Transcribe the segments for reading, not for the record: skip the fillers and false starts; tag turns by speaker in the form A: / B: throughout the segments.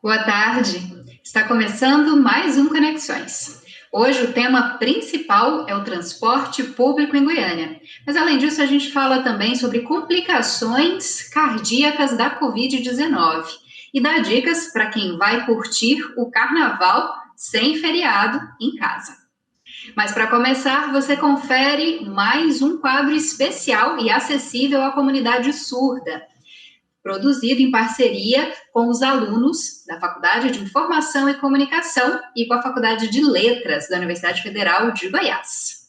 A: Boa tarde. Está começando mais um Conexões. Hoje o tema principal é o transporte público em Goiânia. Mas além disso, a gente fala também sobre complicações cardíacas da Covid-19 e dá dicas para quem vai curtir o carnaval sem feriado em casa. Mas para começar, você confere mais um quadro especial e acessível à comunidade surda, produzido em parceria com os alunos da Faculdade de Informação e Comunicação e com a Faculdade de Letras da Universidade Federal de Goiás.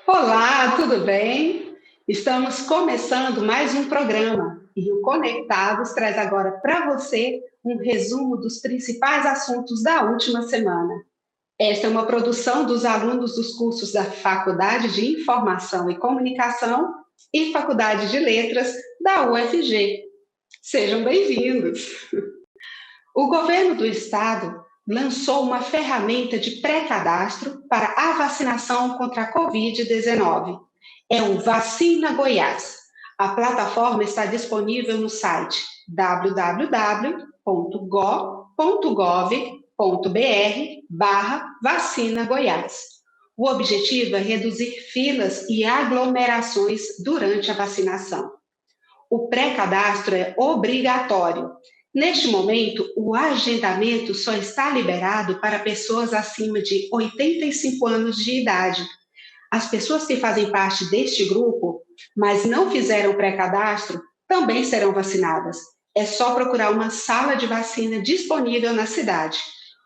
B: Olá, tudo bem? Estamos começando mais um programa e o Conectados traz agora para você um resumo dos principais assuntos da última semana. Esta é uma produção dos alunos dos cursos da Faculdade de Informação e Comunicação e Faculdade de Letras da UFG. Sejam bem-vindos! O governo do estado lançou uma ferramenta de pré-cadastro para a vacinação contra a Covid-19. É o Vacina Goiás. A plataforma está disponível no site www.go.gov.br/vacina Goiás. O objetivo é reduzir filas e aglomerações durante a vacinação. O pré-cadastro é obrigatório. Neste momento, o agendamento só está liberado para pessoas acima de 85 anos de idade. As pessoas que fazem parte deste grupo, mas não fizeram pré-cadastro, também serão vacinadas. É só procurar uma sala de vacina disponível na cidade.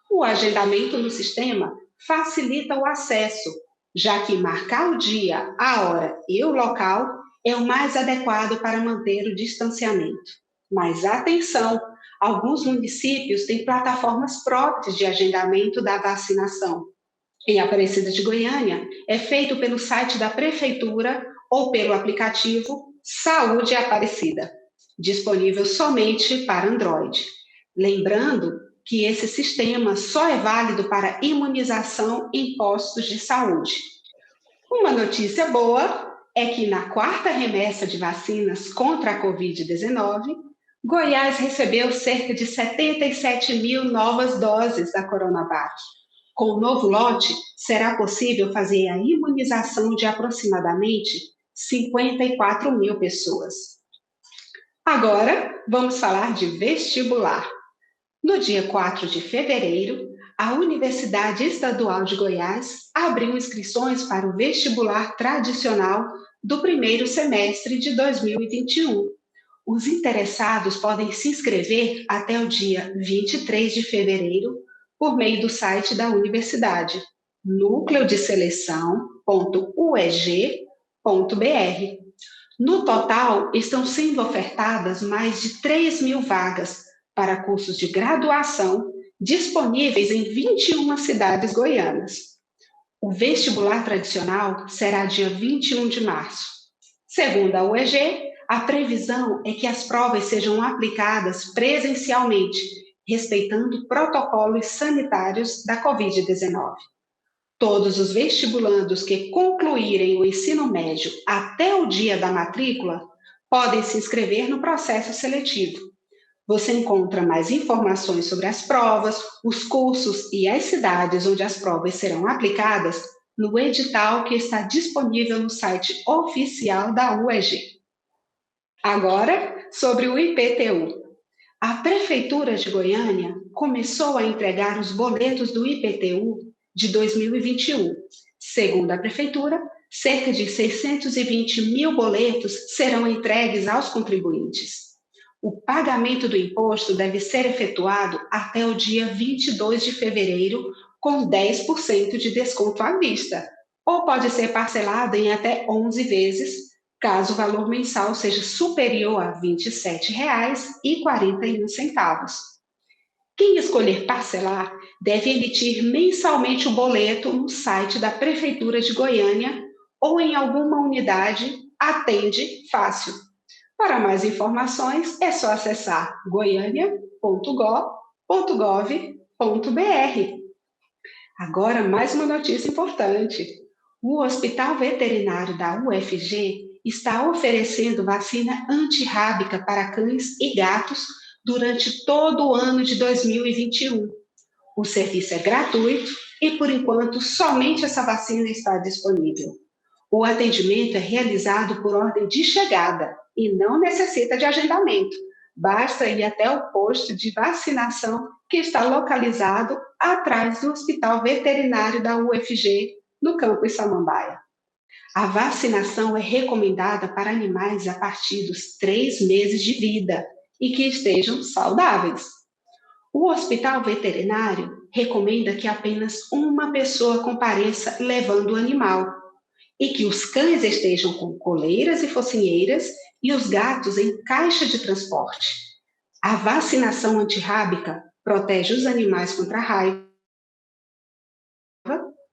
B: O agendamento no sistema facilita o acesso, já que marcar o dia, a hora e o local é o mais adequado para manter o distanciamento. Mas atenção, alguns municípios têm plataformas próprias de agendamento da vacinação. Em Aparecida de Goiânia, é feito pelo site da Prefeitura ou pelo aplicativo Saúde Aparecida, disponível somente para Android. Lembrando que esse sistema só é válido para imunização em postos de saúde. Uma notícia boa é que na quarta remessa de vacinas contra a Covid-19, Goiás recebeu cerca de 77 mil novas doses da Coronavac. Com o novo lote, será possível fazer a imunização de aproximadamente 54 mil pessoas. Agora, vamos falar de vestibular. No dia 4 de fevereiro, a Universidade Estadual de Goiás abriu inscrições para o vestibular tradicional do primeiro semestre de 2021. Os interessados podem se inscrever até o dia 23 de fevereiro por meio do site da universidade, núcleodeseleção.ueg.br. No total, estão sendo ofertadas mais de 3 mil vagas para cursos de graduação disponíveis em 21 cidades goianas. O vestibular tradicional será dia 21 de março. Segundo a UEG, a previsão é que as provas sejam aplicadas presencialmente, respeitando protocolos sanitários da Covid-19. Todos os vestibulandos que concluírem o ensino médio até o dia da matrícula podem se inscrever no processo seletivo. Você encontra mais informações sobre as provas, os cursos e as cidades onde as provas serão aplicadas no edital que está disponível no site oficial da UEG. Agora, sobre o IPTU. A Prefeitura de Goiânia começou a entregar os boletos do IPTU de 2021. Segundo a Prefeitura, cerca de 620 mil boletos serão entregues aos contribuintes. O pagamento do imposto deve ser efetuado até o dia 22 de fevereiro, com 10% de desconto à vista, ou pode ser parcelado em até 11 vezes, caso o valor mensal seja superior a R$ 27,41. Quem escolher parcelar deve emitir mensalmente o boleto no site da Prefeitura de Goiânia ou em alguma unidade Atende Fácil. Para mais informações, é só acessar goiania.gov.br. Agora, mais uma notícia importante. O Hospital Veterinário da UFG está oferecendo vacina antirrábica para cães e gatos durante todo o ano de 2021. O serviço é gratuito e, por enquanto, somente essa vacina está disponível. O atendimento é realizado por ordem de chegada e não necessita de agendamento. Basta ir até o posto de vacinação que está localizado atrás do Hospital Veterinário da UFG, no campus Samambaia. A vacinação é recomendada para animais a partir dos 3 meses de vida e que estejam saudáveis. O Hospital Veterinário recomenda que apenas uma pessoa compareça levando o animal e que os cães estejam com coleiras e focinheiras e os gatos em caixa de transporte. A vacinação antirrábica protege os animais contra a raiva,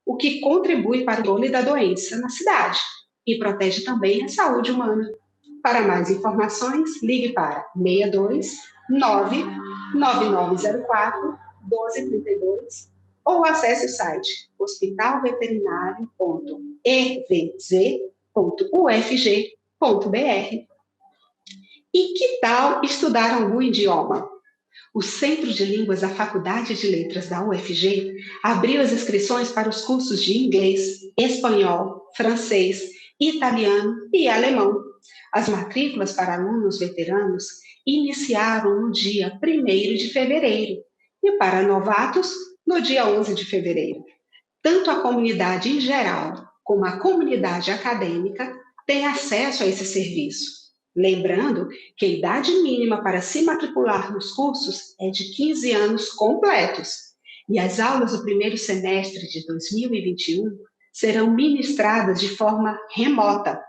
B: o que contribui para o controle da doença na cidade e protege também a saúde humana. Para mais informações, ligue para 62 99904 1232 ou acesse o site hospitalveterinário.evz.ufg.br. E que tal estudar algum idioma? O Centro de Línguas da Faculdade de Letras da UFG abriu as inscrições para os cursos de inglês, espanhol, francês, italiano e alemão. As matrículas para alunos veteranos iniciaram no dia 1º de fevereiro e para novatos no dia 11 de fevereiro. Tanto a comunidade em geral como a comunidade acadêmica têm acesso a esse serviço. Lembrando que a idade mínima para se matricular nos cursos é de 15 anos completos e as aulas do primeiro semestre de 2021 serão ministradas de forma remota.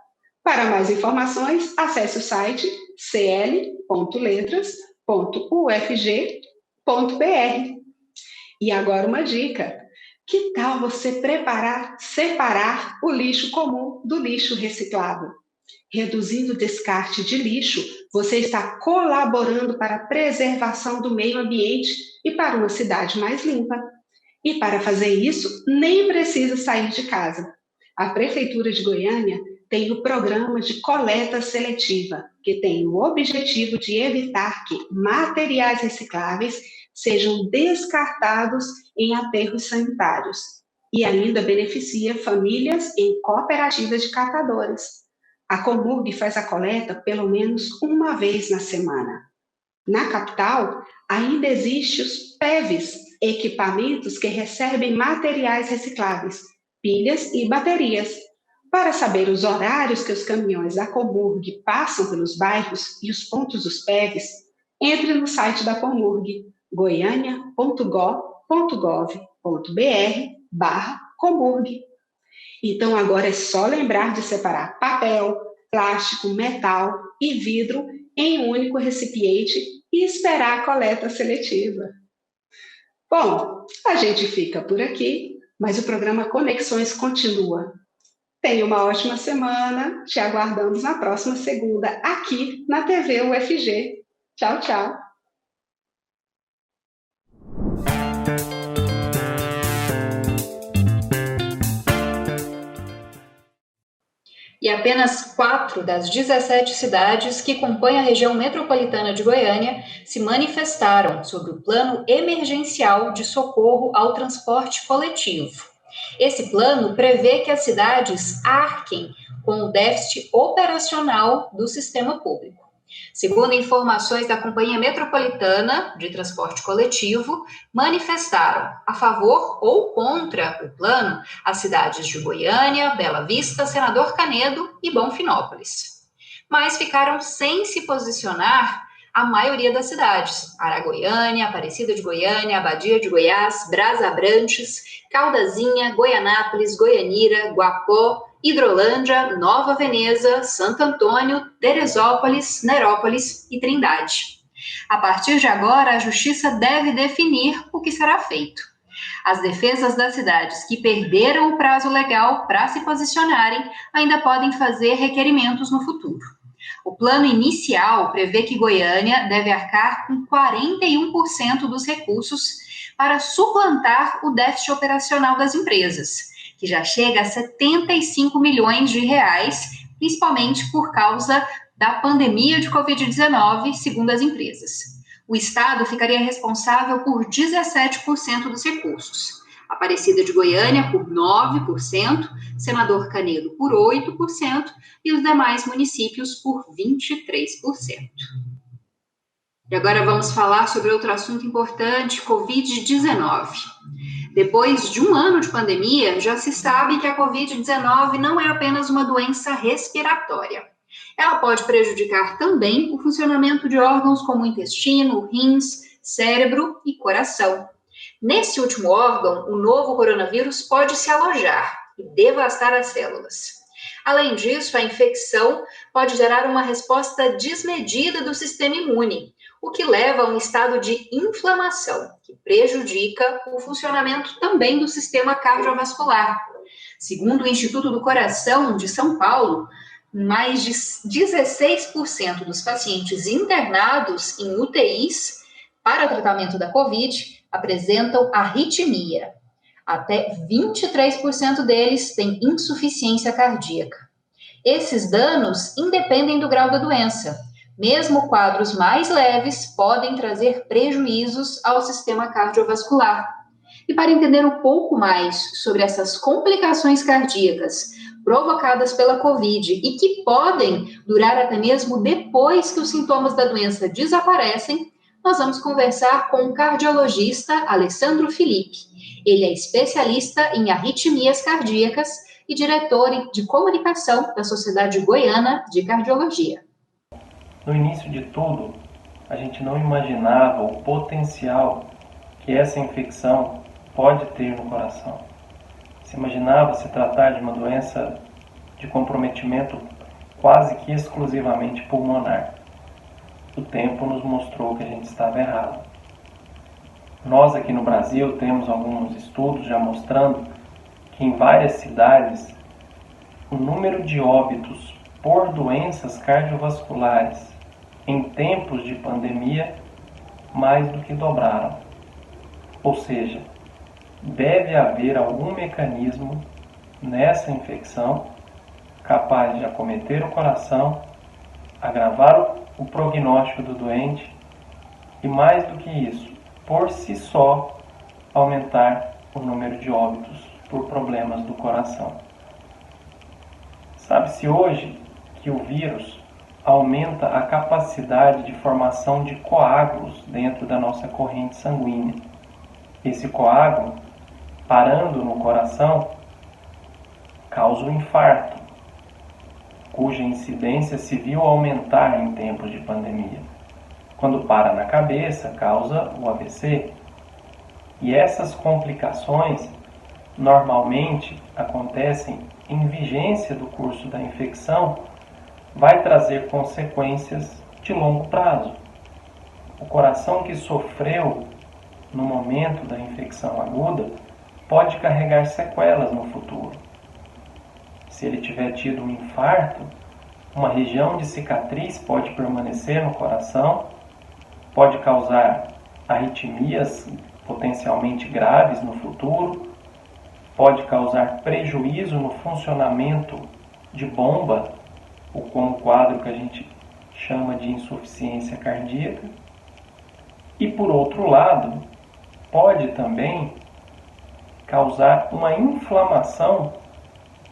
B: Para mais informações, acesse o site cl.letras.ufg.br. E agora uma dica: que tal você separar o lixo comum do lixo reciclável? Reduzindo o descarte de lixo, você está colaborando para a preservação do meio ambiente e para uma cidade mais limpa. E para fazer isso, nem precisa sair de casa. A Prefeitura de Goiânia tem o programa de coleta seletiva, que tem o objetivo de evitar que materiais recicláveis sejam descartados em aterros sanitários e ainda beneficia famílias em cooperativas de catadores. A Comurg faz a coleta pelo menos uma vez na semana. Na capital, ainda existem os PEVs, equipamentos que recebem materiais recicláveis, pilhas e baterias. Para saber os horários que os caminhões da Comurg passam pelos bairros e os pontos dos PEVs, entre no site da Comurg, goiania.gov.br/Comurg. Então, agora é só lembrar de separar papel, plástico, metal e vidro em um único recipiente e esperar a coleta seletiva. Bom, a gente fica por aqui, mas o programa Conexões continua. Tenha uma ótima semana, te aguardamos na próxima segunda, aqui na TV UFG. Tchau, tchau.
A: E apenas 4 das 17 cidades que compõem a região metropolitana de Goiânia se manifestaram sobre o plano emergencial de socorro ao transporte coletivo. Esse plano prevê que as cidades arquem com o déficit operacional do sistema público. Segundo informações da Companhia Metropolitana de Transporte Coletivo, manifestaram a favor ou contra o plano as cidades de Goiânia, Bela Vista, Senador Canedo e Bonfinópolis. Mas ficaram sem se posicionar a maioria das cidades: Aragoiânia, Aparecida de Goiânia, Abadia de Goiás, Brás Abrantes, Caldazinha, Goianápolis, Goianira, Guapó, Hidrolândia, Nova Veneza, Santo Antônio, Teresópolis, Nerópolis e Trindade. A partir de agora, a Justiça deve definir o que será feito. As defesas das cidades que perderam o prazo legal para se posicionarem ainda podem fazer requerimentos no futuro. O plano inicial prevê que Goiânia deve arcar com 41% dos recursos para suplantar o déficit operacional das empresas, que já chega a 75 milhões de reais principalmente por causa da pandemia de Covid-19, segundo as empresas. O Estado ficaria responsável por 17% dos recursos. Aparecida de Goiânia por 9%, Senador Canedo por 8% e os demais municípios por 23%. E agora vamos falar sobre outro assunto importante, Covid-19. Depois de um ano de pandemia, já se sabe que a Covid-19 não é apenas uma doença respiratória. Ela pode prejudicar também o funcionamento de órgãos como o intestino, rins, cérebro e coração. Nesse último órgão, o novo coronavírus pode se alojar e devastar as células. Além disso, a infecção pode gerar uma resposta desmedida do sistema imune, o que leva a um estado de inflamação, que prejudica o funcionamento também do sistema cardiovascular. Segundo o Instituto do Coração de São Paulo, mais de 16% dos pacientes internados em UTIs para tratamento da Covid apresentam arritmia. Até 23% deles têm insuficiência cardíaca. Esses danos independem do grau da doença. Mesmo quadros mais leves podem trazer prejuízos ao sistema cardiovascular. E para entender um pouco mais sobre essas complicações cardíacas provocadas pela Covid e que podem durar até mesmo depois que os sintomas da doença desaparecem, nós vamos conversar com o cardiologista Alessandro Felipe. Ele é especialista em arritmias cardíacas e diretor de comunicação da Sociedade Goiana de Cardiologia.
C: No início de tudo, a gente não imaginava o potencial que essa infecção pode ter no coração. Se imaginava se tratar de uma doença de comprometimento quase que exclusivamente pulmonar. O tempo nos mostrou que a gente estava errado. Nós aqui no Brasil temos alguns estudos já mostrando que em várias cidades o número de óbitos por doenças cardiovasculares em tempos de pandemia mais do que dobraram. Ou seja, deve haver algum mecanismo nessa infecção capaz de acometer o coração, agravar o prognóstico do doente e, mais do que isso, por si só, aumentar o número de óbitos por problemas do coração. Sabe-se hoje que o vírus aumenta a capacidade de formação de coágulos dentro da nossa corrente sanguínea. Esse coágulo, parando no coração, causa um infarto, cuja incidência se viu aumentar em tempos de pandemia. Quando para na cabeça, causa o AVC. E essas complicações normalmente acontecem em vigência do curso da infecção, vai trazer consequências de longo prazo. O coração que sofreu no momento da infecção aguda pode carregar sequelas no futuro. Se ele tiver tido um infarto, uma região de cicatriz pode permanecer no coração, pode causar arritmias potencialmente graves no futuro, pode causar prejuízo no funcionamento de bomba, ou com o quadro que a gente chama de insuficiência cardíaca. E por outro lado, pode também causar uma inflamação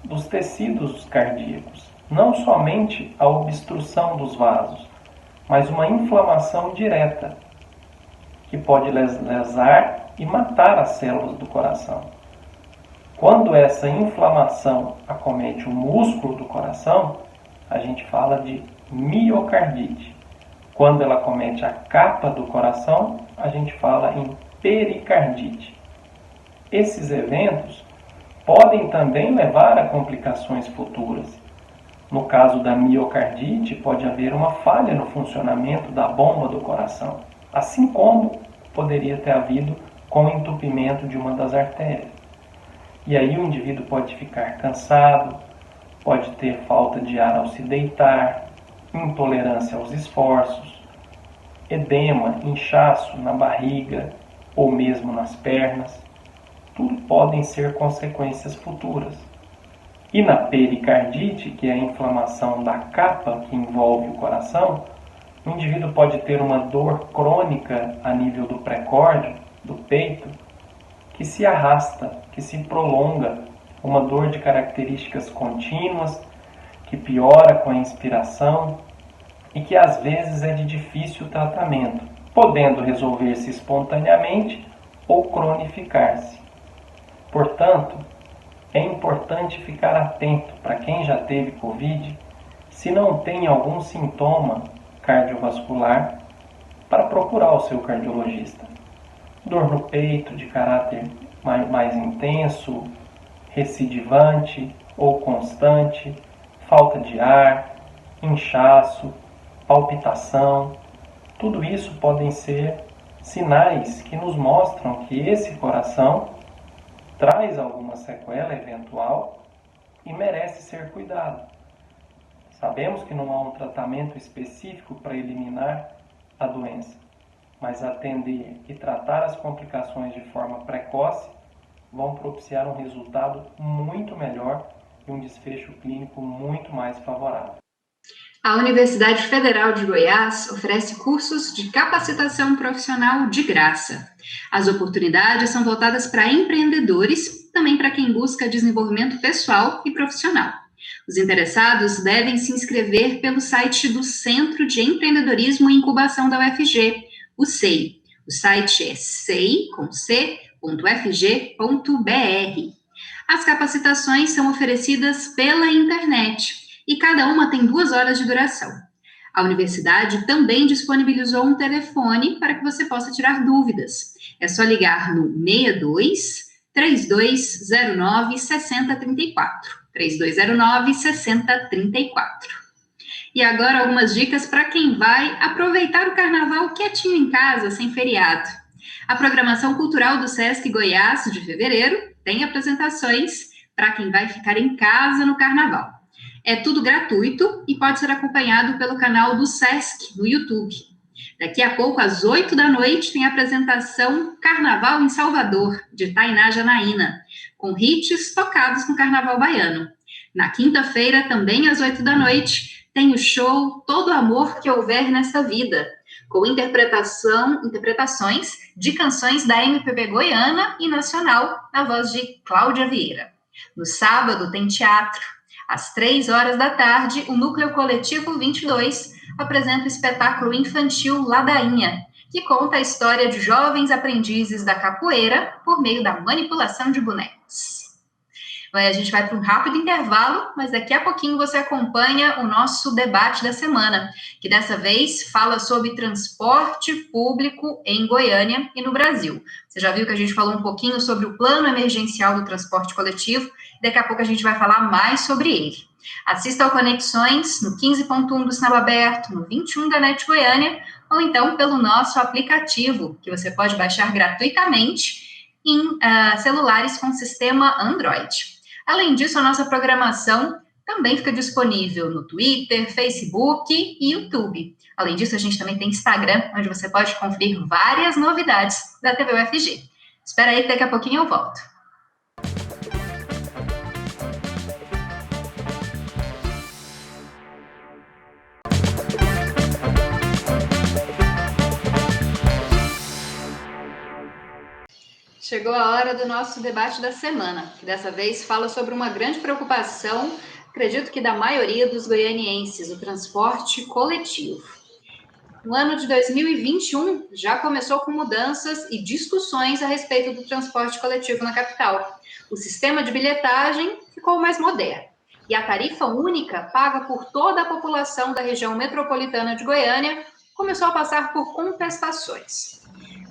C: dos tecidos cardíacos, não somente a obstrução dos vasos, mas uma inflamação direta, que pode lesar e matar as células do coração. Quando essa inflamação acomete o músculo do coração, a gente fala de miocardite. Quando ela acomete a capa do coração, a gente fala em pericardite. Esses eventos podem também levar a complicações futuras. No caso da miocardite, pode haver uma falha no funcionamento da bomba do coração, assim como poderia ter havido com o entupimento de uma das artérias. E aí o indivíduo pode ficar cansado, pode ter falta de ar ao se deitar, intolerância aos esforços, edema, inchaço na barriga ou mesmo nas pernas. Tudo podem ser consequências futuras. E na pericardite, que é a inflamação da capa que envolve o coração, o indivíduo pode ter uma dor crônica a nível do pré-córdio, do peito, que se arrasta, que se prolonga, uma dor de características contínuas, que piora com a inspiração e que às vezes é de difícil tratamento, podendo resolver-se espontaneamente ou cronificar-se. Portanto, é importante ficar atento para quem já teve Covid, se não tem algum sintoma cardiovascular, para procurar o seu cardiologista. Dor no peito de caráter mais intenso, recidivante ou constante, falta de ar, inchaço, palpitação, tudo isso podem ser sinais que nos mostram que esse coração traz alguma sequela eventual e merece ser cuidado. Sabemos que não há um tratamento específico para eliminar a doença, mas atender e tratar as complicações de forma precoce vão propiciar um resultado muito melhor e um desfecho clínico muito mais favorável.
A: A Universidade Federal de Goiás oferece cursos de capacitação profissional de graça. As oportunidades são voltadas para empreendedores, também para quem busca desenvolvimento pessoal e profissional. Os interessados devem se inscrever pelo site do Centro de Empreendedorismo e Incubação da UFG, o SEI. O site é sei.fg.br. As capacitações são oferecidas pela internet e cada uma tem 2 horas de duração. A universidade também disponibilizou um telefone para que você possa tirar dúvidas. É só ligar no 62 3209 6034. 3209 6034. E agora algumas dicas para quem vai aproveitar o carnaval quietinho em casa, sem feriado. A programação cultural do Sesc Goiás de fevereiro tem apresentações para quem vai ficar em casa no carnaval. É tudo gratuito e pode ser acompanhado pelo canal do Sesc no YouTube. Daqui a pouco, às 8 da noite, tem a apresentação Carnaval em Salvador, de Tainá Janaína, com hits tocados no Carnaval Baiano. Na quinta-feira, também às 8 da noite, tem o show Todo Amor Que Houver Nessa Vida, com interpretações de canções da MPB goiana e nacional, na voz de Cláudia Vieira. No sábado, tem teatro. Às 3 horas da tarde, o Núcleo Coletivo 22 apresenta o espetáculo infantil Ladainha, que conta a história de jovens aprendizes da capoeira por meio da manipulação de bonecos. A gente vai para um rápido intervalo, mas daqui a pouquinho você acompanha o nosso debate da semana, que dessa vez fala sobre transporte público em Goiânia e no Brasil. Você já viu que a gente falou um pouquinho sobre o plano emergencial do transporte coletivo, e daqui a pouco a gente vai falar mais sobre ele. Assista ao Conexões no 15.1 do Sinal Aberto, no 21 da NET Goiânia, ou então pelo nosso aplicativo, que você pode baixar gratuitamente em celulares com sistema Android. Além disso, a nossa programação também fica disponível no Twitter, Facebook e YouTube. Além disso, a gente também tem Instagram, onde você pode conferir várias novidades da TV UFG. Espera aí que daqui a pouquinho eu volto. Chegou a hora do nosso debate da semana, que dessa vez fala sobre uma grande preocupação, acredito que da maioria dos goianienses, o transporte coletivo. No ano de 2021, já começou com mudanças e discussões a respeito do transporte coletivo na capital. O sistema de bilhetagem ficou mais moderno e a tarifa única, paga por toda a população da região metropolitana de Goiânia, começou a passar por contestações.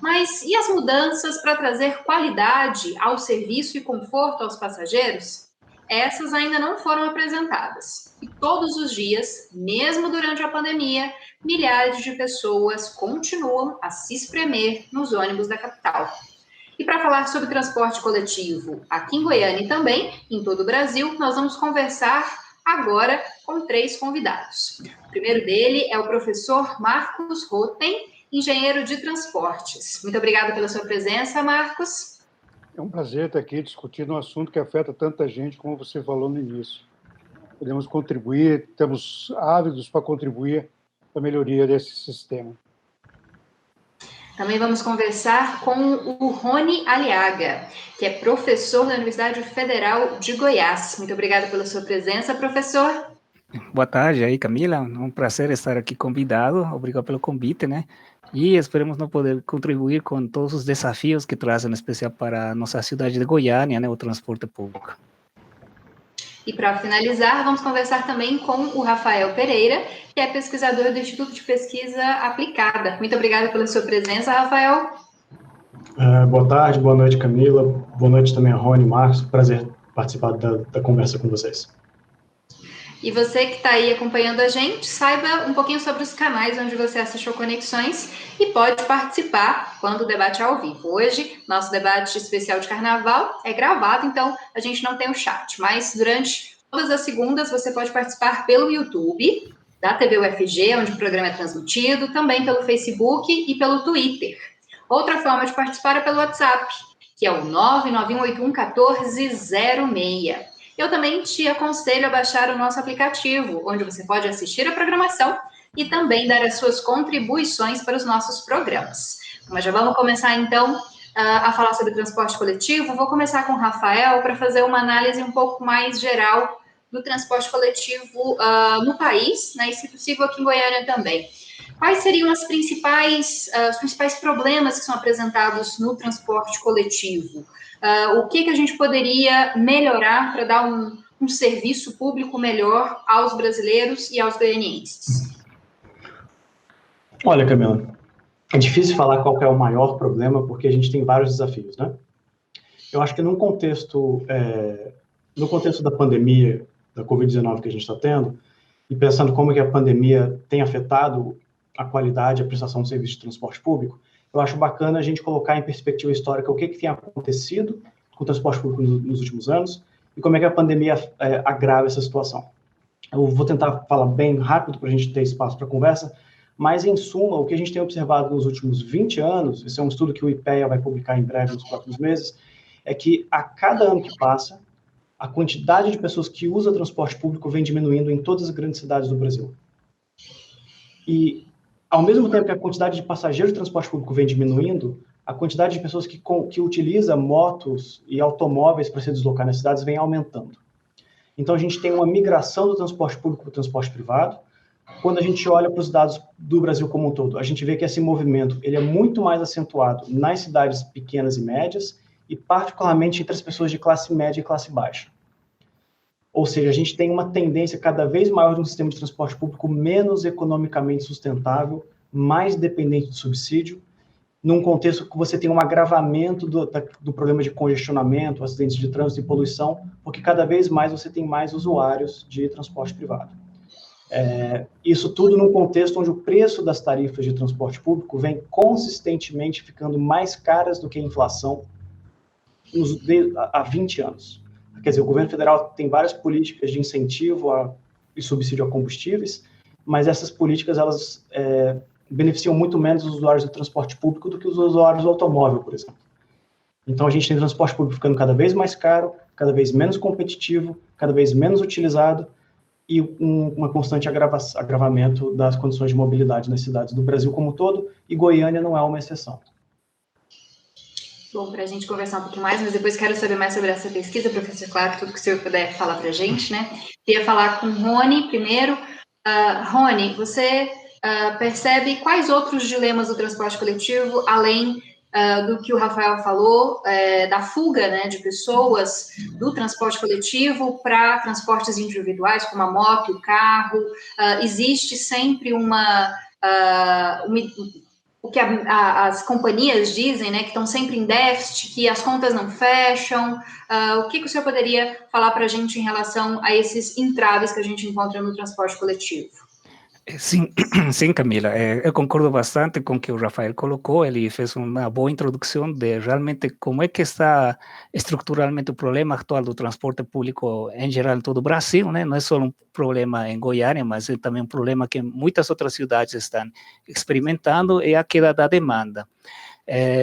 A: Mas e as mudanças para trazer qualidade ao serviço e conforto aos passageiros? Essas ainda não foram apresentadas. E todos os dias, mesmo durante a pandemia, milhares de pessoas continuam a se espremer nos ônibus da capital. E para falar sobre transporte coletivo aqui em Goiânia e também em todo o Brasil, nós vamos conversar agora com 3 convidados. O primeiro dele é o professor Marcos Rotem, engenheiro de transportes. Muito obrigada pela sua presença, Marcos.
D: É um prazer estar aqui discutindo um assunto que afeta tanta gente, como você falou no início. Podemos contribuir, estamos ávidos para contribuir para a melhoria desse sistema.
A: Também vamos conversar com o Rony Aliaga, que é professor da Universidade Federal de Goiás. Muito obrigada pela sua presença, professor.
E: Boa tarde aí, Camila. Um prazer estar aqui convidado. Obrigado pelo convite, né? E esperamos não poder contribuir com todos os desafios que trazem, em especial para a nossa cidade de Goiânia, né, o transporte público.
A: E para finalizar, vamos conversar também com o Rafael Pereira, que é pesquisador do Instituto de Pesquisa Aplicada. Muito obrigada pela sua presença, Rafael.
F: Boa tarde, boa noite, Camila. Boa noite também a Rony e Marcos. Prazer participar da conversa com vocês.
A: E você que está aí acompanhando a gente, saiba um pouquinho sobre os canais onde você assistiu Conexões e pode participar quando o debate é ao vivo. Hoje, nosso debate especial de carnaval é gravado, então a gente não tem o chat, mas durante todas as segundas você pode participar pelo YouTube, da TV UFG, onde o programa é transmitido, também pelo Facebook e pelo Twitter. Outra forma de participar é pelo WhatsApp, que é o 991811406. Eu também te aconselho a baixar o nosso aplicativo, onde você pode assistir a programação e também dar as suas contribuições para os nossos programas. Mas já vamos começar, então, a falar sobre transporte coletivo. Vou começar com o Rafael para fazer uma análise um pouco mais geral do transporte coletivo no país, né, e, se possível, aqui em Goiânia também. Quais seriam os principais problemas que são apresentados no transporte coletivo? O que a gente poderia melhorar para dar um serviço público melhor aos brasileiros e aos goianienses?
F: Olha, Camila, é difícil falar qual que é o maior problema, porque a gente tem vários desafios, né? Eu acho que no contexto da pandemia, da Covid-19 que a gente está tendo, e pensando como que a pandemia tem afetado a qualidade e a prestação de serviço de transporte público, eu acho bacana a gente colocar em perspectiva histórica o que tem acontecido com o transporte público nos últimos anos e como é que a pandemia agrava essa situação. Eu vou tentar falar bem rápido para a gente ter espaço para conversa, mas, em suma, o que a gente tem observado nos últimos 20 anos, esse é um estudo que o IPEA vai publicar em breve, nos próximos meses, é que a cada ano que passa, a quantidade de pessoas que usam transporte público vem diminuindo em todas as grandes cidades do Brasil. E, ao mesmo tempo que a quantidade de passageiros de transporte público vem diminuindo, a quantidade de pessoas que utiliza motos e automóveis para se deslocar nas cidades vem aumentando. Então, a gente tem uma migração do transporte público para o transporte privado. Quando a gente olha para os dados do Brasil como um todo, a gente vê que esse movimento ele é muito mais acentuado nas cidades pequenas e médias e, particularmente, entre as pessoas de classe média e classe baixa. Ou seja, a gente tem uma tendência cada vez maior de um sistema de transporte público menos economicamente sustentável, mais dependente de subsídio, num contexto que você tem um agravamento do problema de congestionamento, acidentes de trânsito e poluição, porque cada vez mais você tem mais usuários de transporte privado. Isso tudo num contexto onde o preço das tarifas de transporte público vem consistentemente ficando mais caras do que a inflação há 20 anos. Quer dizer, o governo federal tem várias políticas de incentivo e subsídio a combustíveis, mas essas políticas, elas beneficiam muito menos os usuários do transporte público do que os usuários do automóvel, por exemplo. Então, a gente tem transporte público ficando cada vez mais caro, cada vez menos competitivo, cada vez menos utilizado e uma constante agravamento das condições de mobilidade nas cidades do Brasil como um todo, e Goiânia não é uma exceção.
A: Bom, para a gente conversar um pouquinho mais, mas depois quero saber mais sobre essa pesquisa, professor Clark, tudo que o senhor puder falar para a gente, né? Queria falar com o Rony primeiro. Rony, você percebe quais outros dilemas do transporte coletivo, além do que o Rafael falou, da fuga, né, de pessoas do transporte coletivo para transportes individuais, como a moto, o carro? Existe sempre o que as companhias dizem, né, que estão sempre em déficit, que as contas não fecham. O que o senhor poderia falar para a gente em relação a esses entraves que a gente encontra no transporte coletivo?
E: Sim, sim, Camila, eu concordo bastante com o que o Rafael colocou. Ele fez uma boa introdução de realmente como é que está estruturalmente o problema atual do transporte público em geral em todo o Brasil, né? Não é só um problema em Goiânia, mas é também um problema que muitas outras cidades estão experimentando, é a queda da demanda.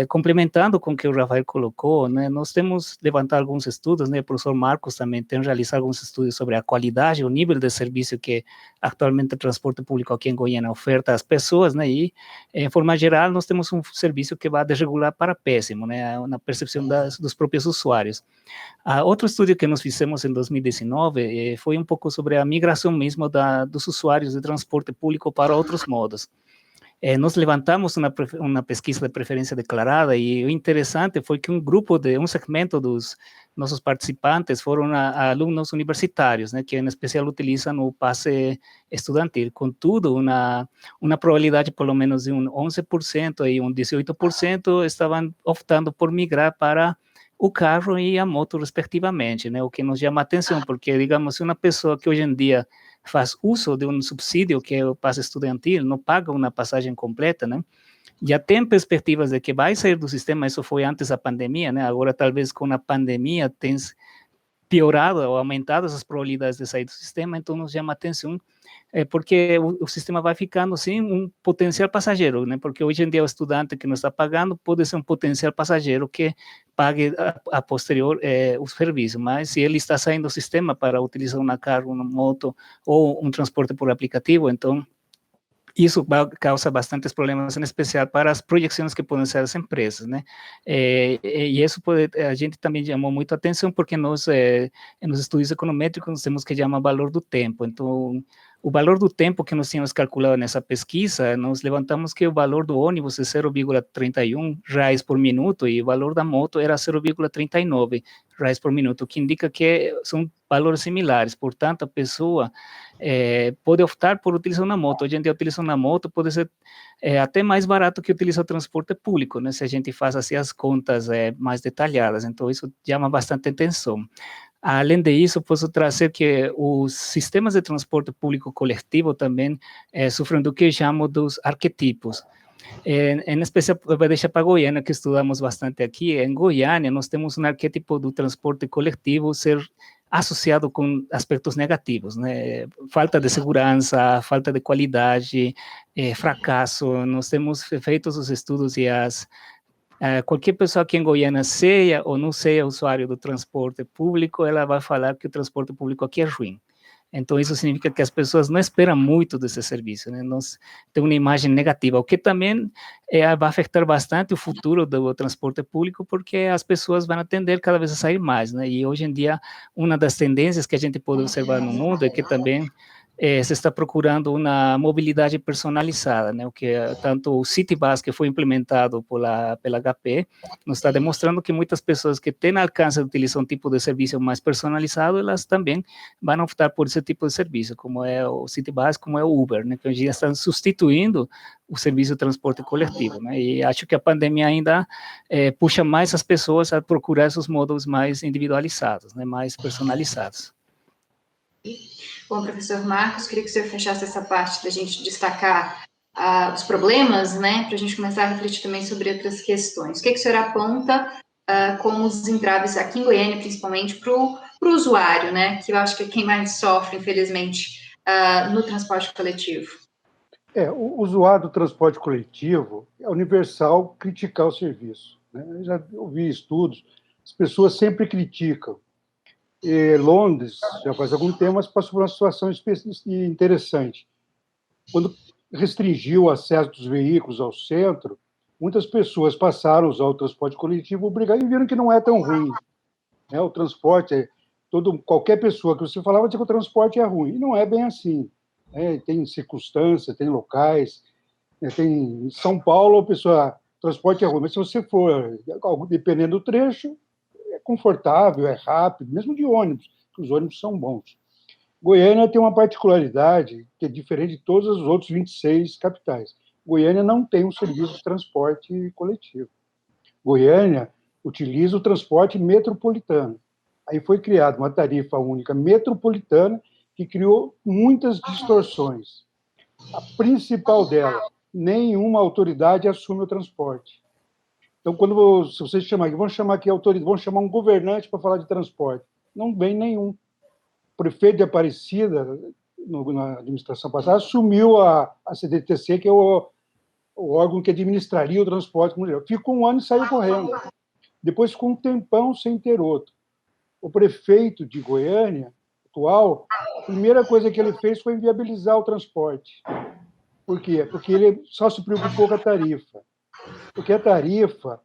E: Complementando com o que o Rafael colocou, né, nós temos levantado alguns estudos, né, o professor Marcos também tem realizado alguns estudos sobre a qualidade, o nível de serviço que atualmente o transporte público aqui em Goiânia oferta às pessoas, né, e, em forma geral, nós temos um serviço que vai de regular para péssimo, né, na percepção dos próprios usuários. Outro estudo que nós fizemos em 2019 foi um pouco sobre a migração mesmo dos usuários de transporte público para outros modos. Nós levantamos uma pesquisa de preferência declarada e o interessante foi que um segmento dos nossos participantes foram alunos universitários, né, que em especial utilizam o passe estudantil. Contudo, uma probabilidade pelo menos de 11% e 18% estavam optando por migrar para o carro e a moto, respectivamente, né, o que nos chama a atenção, porque, digamos, uma pessoa que hoje em dia faz uso de um subsídio, que é o passe estudantil, não paga uma passagem completa, né? Já tem perspectivas de que vai sair do sistema, isso foi antes da pandemia, né? Agora, talvez com a pandemia, tem piorado ou aumentado essas probabilidades de sair do sistema, então nos chama a atenção, porque o sistema vai ficando sem um potencial passageiro, né? Porque hoje em dia o estudante que não está pagando pode ser um potencial passageiro que pague a posterior o serviço, mas se ele está saindo do sistema para utilizar uma carro, uma moto ou um transporte por aplicativo, então isso causa bastantes problemas, em especial para as projeções que podem ser as empresas, né? E isso a gente também chamou muito a atenção, porque nós, nos estudos econométricos, nós temos que chamar valor do tempo. Então, o valor do tempo que nós tínhamos calculado nessa pesquisa, nós levantamos que o valor do ônibus é 0,31 reais por minuto e o valor da moto era 0,39 reais por minuto, o que indica que são valores similares. Portanto, a pessoa pode optar por utilizar uma moto. Hoje em dia, utilizar uma moto pode ser até mais barato que utilizar o transporte público, né? Se a gente faz assim as contas mais detalhadas. Então, isso chama bastante atenção. Além disso, posso trazer que os sistemas de transporte público coletivo também sofrem do que eu chamo dos arquetipos. Em especial, vou deixar para Goiânia, que estudamos bastante aqui. Em Goiânia, nós temos um arquétipo do transporte coletivo ser associado com aspectos negativos, né? Falta de segurança, falta de qualidade, fracasso. Nós temos feito os estudos e qualquer pessoa aqui em Goiânia, seja ou não seja usuário do transporte público, ela vai falar que o transporte público aqui é ruim. Então, isso significa que as pessoas não esperam muito desse serviço, né? Nós temos uma imagem negativa, o que também vai afetar bastante o futuro do transporte público, porque as pessoas vão tender cada vez a sair mais, né? E hoje em dia, uma das tendências que a gente pode observar no mundo é que também se está procurando uma mobilidade personalizada, né? O que tanto o City Bus, que foi implementado pela HP, nos está demonstrando que muitas pessoas que têm alcance de utilizar um tipo de serviço mais personalizado, elas também vão optar por esse tipo de serviço, como é o City Bus, como é o Uber, né? Que hoje já estão substituindo o serviço de transporte coletivo, né? E acho que a pandemia ainda puxa mais as pessoas a procurar esses modos mais individualizados, né? Mais personalizados.
A: Bom, professor Marcos, queria que o senhor fechasse essa parte da gente destacar os problemas, né, para a gente começar a refletir também sobre outras questões. O que o senhor aponta como os entraves aqui em Goiânia, principalmente para o usuário, né, que eu acho que é quem mais sofre, infelizmente, no transporte coletivo?
D: O usuário do transporte coletivo é universal criticar o serviço, né? Eu já ouvi estudos, as pessoas sempre criticam. Londres, já faz algum tempo, mas passou por uma situação interessante. Quando restringiu o acesso dos veículos ao centro, muitas pessoas passaram a usar o transporte coletivo obrigado e viram que não é tão ruim, né? O transporte, qualquer pessoa que você falava dizia que o transporte é ruim, e não é bem assim, né? Tem circunstâncias, tem locais, né? Tem em São Paulo, o transporte é ruim, mas se você for, dependendo do trecho, é confortável, é rápido, mesmo de ônibus, que os ônibus são bons. Goiânia tem uma particularidade que é diferente de todos os outros 26 capitais. Goiânia não tem um serviço de transporte coletivo. Goiânia utiliza o transporte metropolitano. Aí foi criada uma tarifa única metropolitana que criou muitas distorções. A principal dela, nenhuma autoridade assume o transporte. Então, se vocês chamarem, vão chamar aqui autoridade, vão chamar um governante para falar de transporte. Não vem nenhum. O prefeito de Aparecida, na administração passada, assumiu a CDTC, que é o órgão que administraria o transporte mundial. Ficou um ano e saiu correndo. Depois ficou um tempão sem ter outro. O prefeito de Goiânia, atual, a primeira coisa que ele fez foi inviabilizar o transporte. Por quê? Porque ele só se preocupou com a tarifa. Porque a tarifa,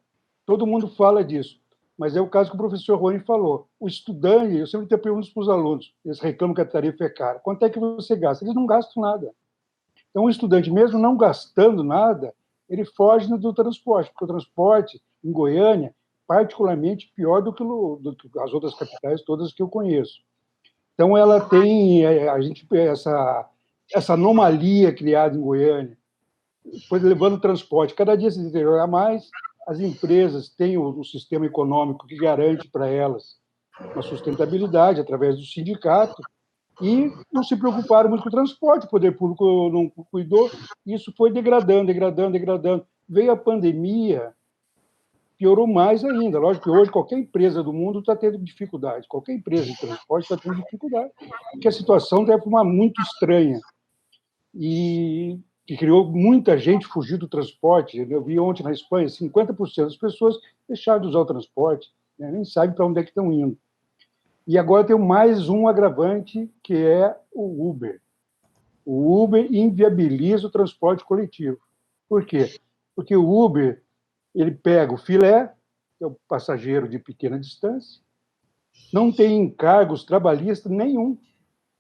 D: todo mundo fala disso, mas é o caso que o professor Rony falou. O estudante, eu sempre pergunto para os alunos, eles reclamam que a tarifa é cara. Quanto é que você gasta? Eles não gastam nada. Então, o estudante, mesmo não gastando nada, ele foge do transporte, porque o transporte em Goiânia, particularmente, pior do que as outras capitais todas que eu conheço. Então, ela tem essa anomalia criada em Goiânia, foi levando o transporte. Cada dia se deteriora mais, as empresas têm o sistema econômico que garante para elas uma sustentabilidade através do sindicato, e não se preocuparam muito com o transporte, o poder público não cuidou, e isso foi degradando. Veio a pandemia, piorou mais ainda. Lógico que hoje qualquer empresa do mundo está tendo dificuldade, qualquer empresa de transporte está tendo dificuldade, porque a situação deve ser muito estranha, e que criou muita gente fugir do transporte. Eu vi ontem na Espanha, 50% das pessoas deixaram de usar o transporte, né? Nem sabem para onde é que estão indo. E agora tem mais um agravante, que é o Uber. O Uber inviabiliza o transporte coletivo. Por quê? Porque o Uber, ele pega o filé, que é o passageiro de pequena distância, não tem encargos trabalhistas nenhum.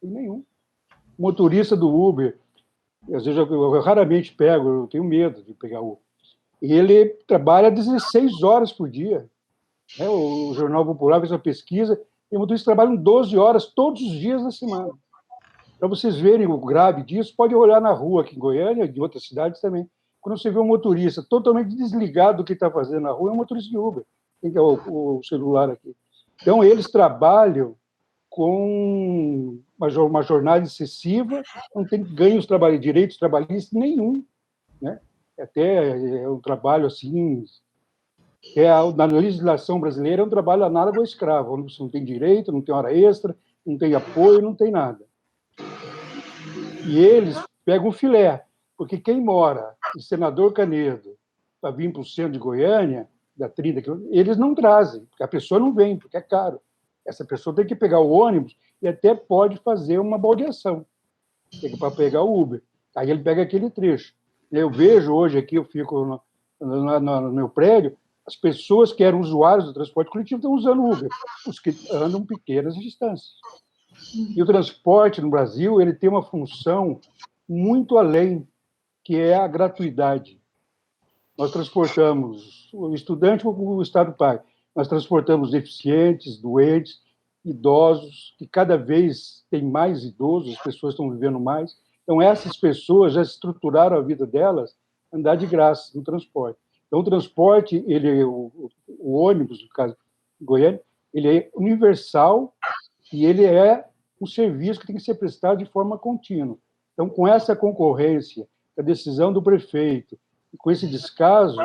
D: O motorista do Uber, às vezes eu raramente pego, eu tenho medo de pegar o Uber, e ele trabalha 16 horas por dia. O Jornal Popular fez uma pesquisa, e motoristas trabalham 12 horas todos os dias da semana. Para vocês verem o grave disso, pode olhar na rua aqui em Goiânia, de outras cidades também. Quando você vê um motorista totalmente desligado do que está fazendo na rua, é um motorista de Uber. Tem que o celular aqui. Então, eles trabalham com uma jornada excessiva, não tem ganhos direitos trabalhistas nenhum, né? Até é um trabalho assim... na legislação brasileira, é um trabalho análogo ao escravo, onde você não tem direito, não tem hora extra, não tem apoio, não tem nada. E eles pegam o filé, porque quem mora em Senador Canedo para vir para o centro de Goiânia, da 30 quilômetros, eles não trazem, porque a pessoa não vem, porque é caro. Essa pessoa tem que pegar o ônibus e até pode fazer uma baldeação para pegar o Uber. Aí ele pega aquele trecho. Eu vejo hoje aqui, eu fico no meu prédio, as pessoas que eram usuários do transporte coletivo estão usando o Uber, os que andam pequenas distâncias. E o transporte no Brasil, ele tem uma função muito além, que é a gratuidade. Nós transportamos o estudante, o Estado paga. Nós transportamos deficientes, doentes, idosos, que cada vez tem mais idosos, as pessoas estão vivendo mais. Então, essas pessoas já estruturaram a vida delas andar de graça no transporte. Então, o transporte, o ônibus, no caso de Goiânia, ele é universal e ele é um serviço que tem que ser prestado de forma contínua. Então, com essa concorrência, a decisão do prefeito, e com esse descaso,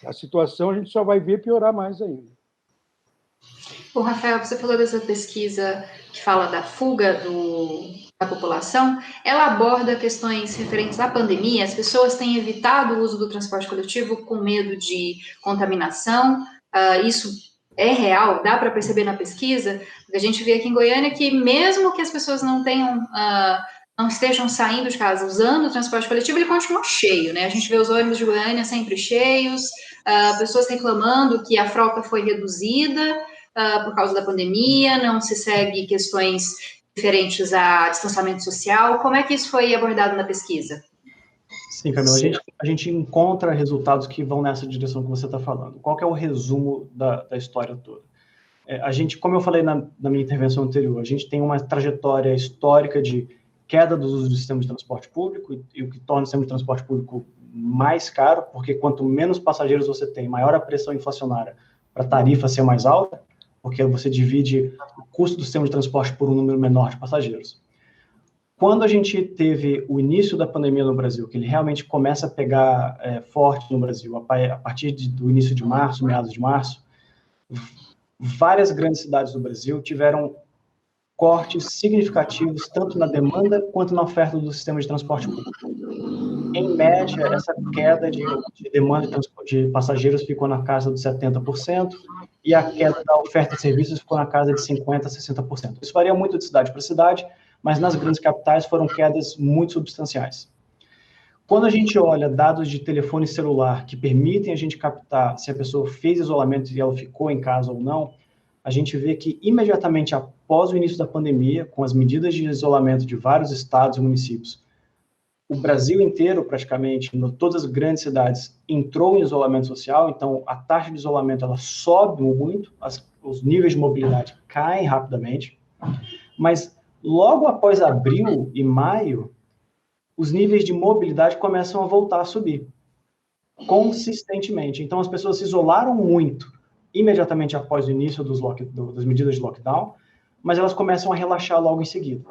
D: a situação a gente só vai ver piorar mais ainda.
A: Bom, Rafael, você falou dessa pesquisa que fala da fuga da população. Ela aborda questões referentes à pandemia. As pessoas têm evitado o uso do transporte coletivo com medo de contaminação. Isso é real? Dá para perceber na pesquisa? Porque a gente vê aqui em Goiânia que mesmo que as pessoas não estejam saindo de casa usando o transporte coletivo, ele continua cheio, né? A gente vê os ônibus de Goiânia sempre cheios, pessoas reclamando que a frota foi reduzida por causa da pandemia, não se segue questões diferentes a distanciamento social. Como é que isso foi abordado na pesquisa?
F: Sim, Camila, a gente encontra resultados que vão nessa direção que você está falando. Qual que é o resumo da história toda? A gente, como eu falei na minha intervenção anterior, a gente tem uma trajetória histórica de queda dos usos do sistema de transporte público, e o que torna o sistema de transporte público mais caro, porque quanto menos passageiros você tem, maior a pressão inflacionária para a tarifa ser mais alta, porque você divide o custo do sistema de transporte por um número menor de passageiros. Quando a gente teve o início da pandemia no Brasil, que ele realmente começa a pegar forte no Brasil, a partir do início de março, meados de março, várias grandes cidades do Brasil tiveram cortes significativos, tanto na demanda quanto na oferta do sistema de transporte público. em média, essa queda de demanda de passageiros ficou na casa de 70%, e a queda da oferta de serviços ficou na casa de 50% a 60%. Isso varia muito de cidade para cidade, mas nas grandes capitais foram quedas muito substanciais. Quando a gente olha dados de telefone celular que permitem a gente captar se a pessoa fez isolamento e ela ficou em casa ou não, a gente vê que imediatamente após o início da pandemia, com as medidas de isolamento de vários estados e municípios, o Brasil inteiro, praticamente, todas as grandes cidades, entrou em isolamento social, então a taxa de isolamento ela sobe muito, os níveis de mobilidade caem rapidamente, mas logo após abril e maio, os níveis de mobilidade começam a voltar a subir, consistentemente. Então as pessoas se isolaram muito imediatamente após o início das medidas de lockdown, mas elas começam a relaxar logo em seguida.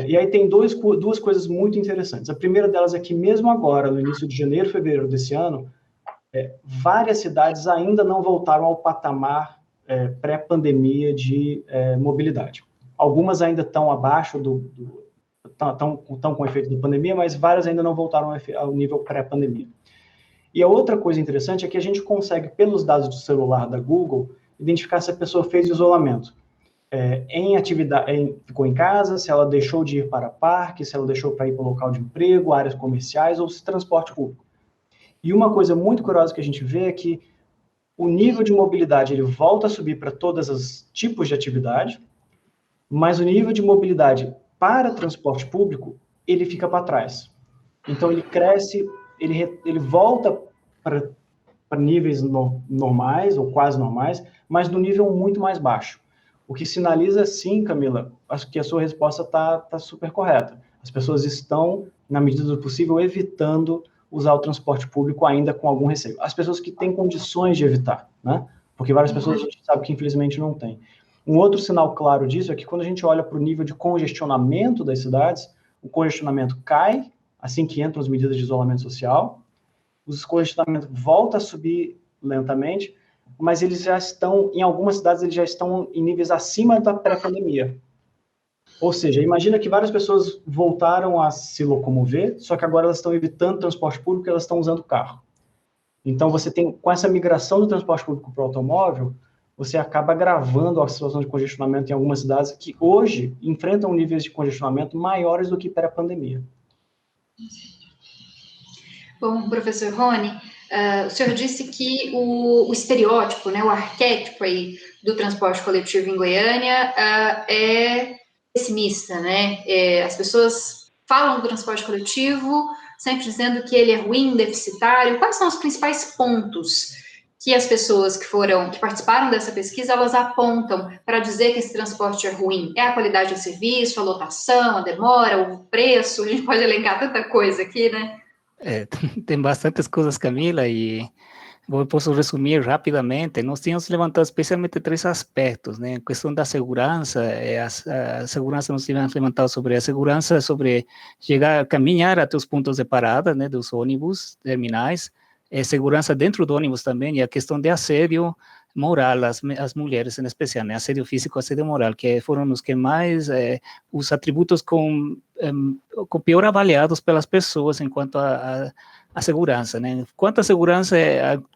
F: E aí tem duas coisas muito interessantes. A primeira delas é que mesmo agora, no início de janeiro, fevereiro desse ano, várias cidades ainda não voltaram ao patamar pré-pandemia de mobilidade. Algumas ainda estão abaixo estão com o efeito da pandemia, mas várias ainda não voltaram ao nível pré-pandemia. E a outra coisa interessante é que a gente consegue, pelos dados do celular da Google, identificar se a pessoa fez isolamento. Ficou em casa, se ela deixou de ir para parque, se ela deixou para ir para o local de emprego, áreas comerciais ou se transporte público. E uma coisa muito curiosa que a gente vê é que o nível de mobilidade ele volta a subir para todos os tipos de atividade, mas o nível de mobilidade para transporte público ele fica para trás. Então ele cresce, ele volta para níveis normais ou quase normais, mas no nível muito mais baixo. O que sinaliza, sim, Camila, acho que a sua resposta está super correta. As pessoas estão, na medida do possível, evitando usar o transporte público ainda com algum receio. As pessoas que têm condições de evitar, né? Porque várias pessoas a gente sabe que, infelizmente, não tem. Um outro sinal claro disso é que quando a gente olha para o nível de congestionamento das cidades, o congestionamento cai assim que entram as medidas de isolamento social, o congestionamento volta a subir lentamente, mas eles já estão, em algumas cidades, eles já estão em níveis acima da pré-pandemia. Ou seja, imagina que várias pessoas voltaram a se locomover, só que agora elas estão evitando transporte público e elas estão usando carro. Então, você tem, com essa migração do transporte público para o automóvel, você acaba agravando a situação de congestionamento em algumas cidades que hoje enfrentam níveis de congestionamento maiores do que pré-pandemia.
A: Bom, professor Rony, o senhor disse que o estereótipo, né, o arquétipo aí do transporte coletivo em Goiânia é pessimista, né? As pessoas falam do transporte coletivo sempre dizendo que ele é ruim, deficitário. Quais são os principais pontos que as pessoas que participaram dessa pesquisa, elas apontam para dizer que esse transporte é ruim? É a qualidade do serviço, a lotação, a demora, o preço? A gente pode elencar tanta coisa aqui, né?
E: Tem bastantes coisas, Camila, e eu posso resumir rapidamente. Nós tínhamos levantado especialmente 3 aspectos, né? A questão da segurança, a segurança nós tínhamos levantado sobre a segurança, sobre caminhar até os pontos de parada, né, dos ônibus terminais, segurança dentro do ônibus também, e a questão de assédio moral, as mulheres em especial, né? Assédio físico, assédio moral, que foram os que mais, os atributos com pior avaliados pelas pessoas enquanto a segurança, né? Quanto a segurança,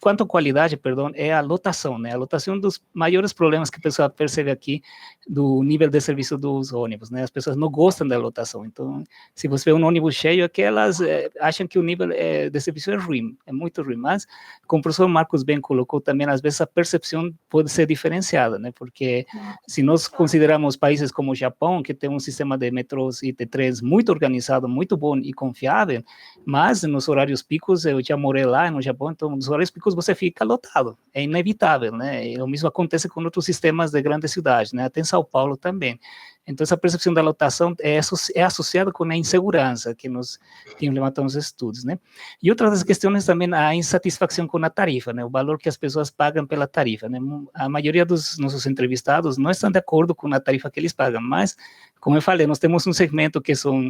E: quanto a qualidade, perdão, é a lotação, né? A lotação é um dos maiores problemas que a pessoa percebe aqui do nível de serviço dos ônibus, né? As pessoas não gostam da lotação. Então, se você vê um ônibus cheio, é que elas acham que o nível de serviço é ruim, é muito ruim. Mas, como o professor Marcos bem colocou também, às vezes a percepção pode ser diferenciada, né? Porque se nós consideramos países como o Japão, que tem um sistema de metrôs e de trens muito organizado, muito bom e confiável, mas nos horários picos, eu já morei lá no Japão, então nos horários picos você fica lotado, é inevitável, né? E o mesmo acontece com outros sistemas de grandes cidades, né? Até em São Paulo também. Então essa percepção da lotação é associada com a insegurança que nós temos levantado nos estudos, né? E outra das questões também a insatisfação com a tarifa, né? O valor que as pessoas pagam pela tarifa, né? A maioria dos nossos entrevistados não estão de acordo com a tarifa que eles pagam, mas, como eu falei, nós temos um segmento que são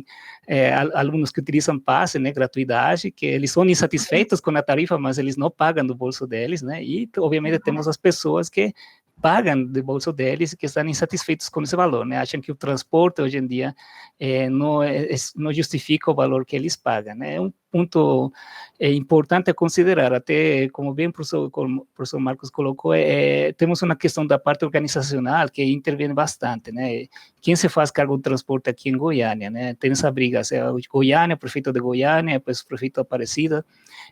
E: alunos que utilizam passe, né, gratuidade, que eles são insatisfeitos com a tarifa, mas eles não pagam do bolso deles, né? E, obviamente, temos as pessoas que pagam de bolso deles e que estão insatisfeitos com esse valor, né? Acham que o transporte hoje em dia não justifica o valor que eles pagam, né? É um ponto importante a considerar, até como bem o professor Marcos colocou, temos uma questão da parte organizacional que intervém bastante, né? Quem se faz cargo do transporte aqui em Goiânia, né? Tem essa briga, se é o Goiânia, o prefeito de Goiânia, depois o prefeito de Aparecida.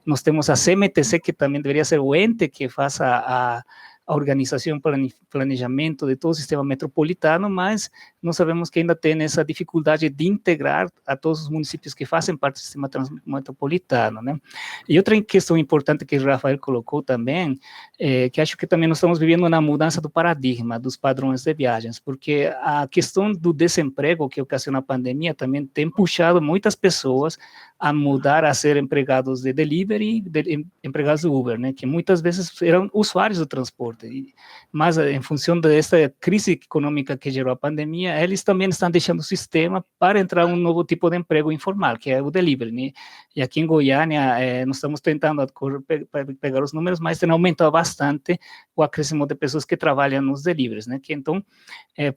E: Nós temos a CMTC, que também deveria ser o ente que faça a organização, planejamento de todo o sistema metropolitano, mas nós sabemos que ainda tem essa dificuldade de integrar a todos os municípios que fazem parte do sistema metropolitano, né? E outra questão importante que o Rafael colocou também, que acho que também nós estamos vivendo uma mudança do paradigma, dos padrões de viagens, porque a questão do desemprego que ocasiona a pandemia também tem puxado muitas pessoas a mudar a ser empregados de delivery, empregados do Uber, né, que muitas vezes eram usuários do transporte, mas em função dessa crise econômica que gerou a pandemia, eles também estão deixando o sistema para entrar um novo tipo de emprego informal, que é o delivery, né? E aqui em Goiânia, nós estamos tentando pegar os números, mas tem aumentado bastante o acréscimo de pessoas que trabalham nos deliveries, né? Que então,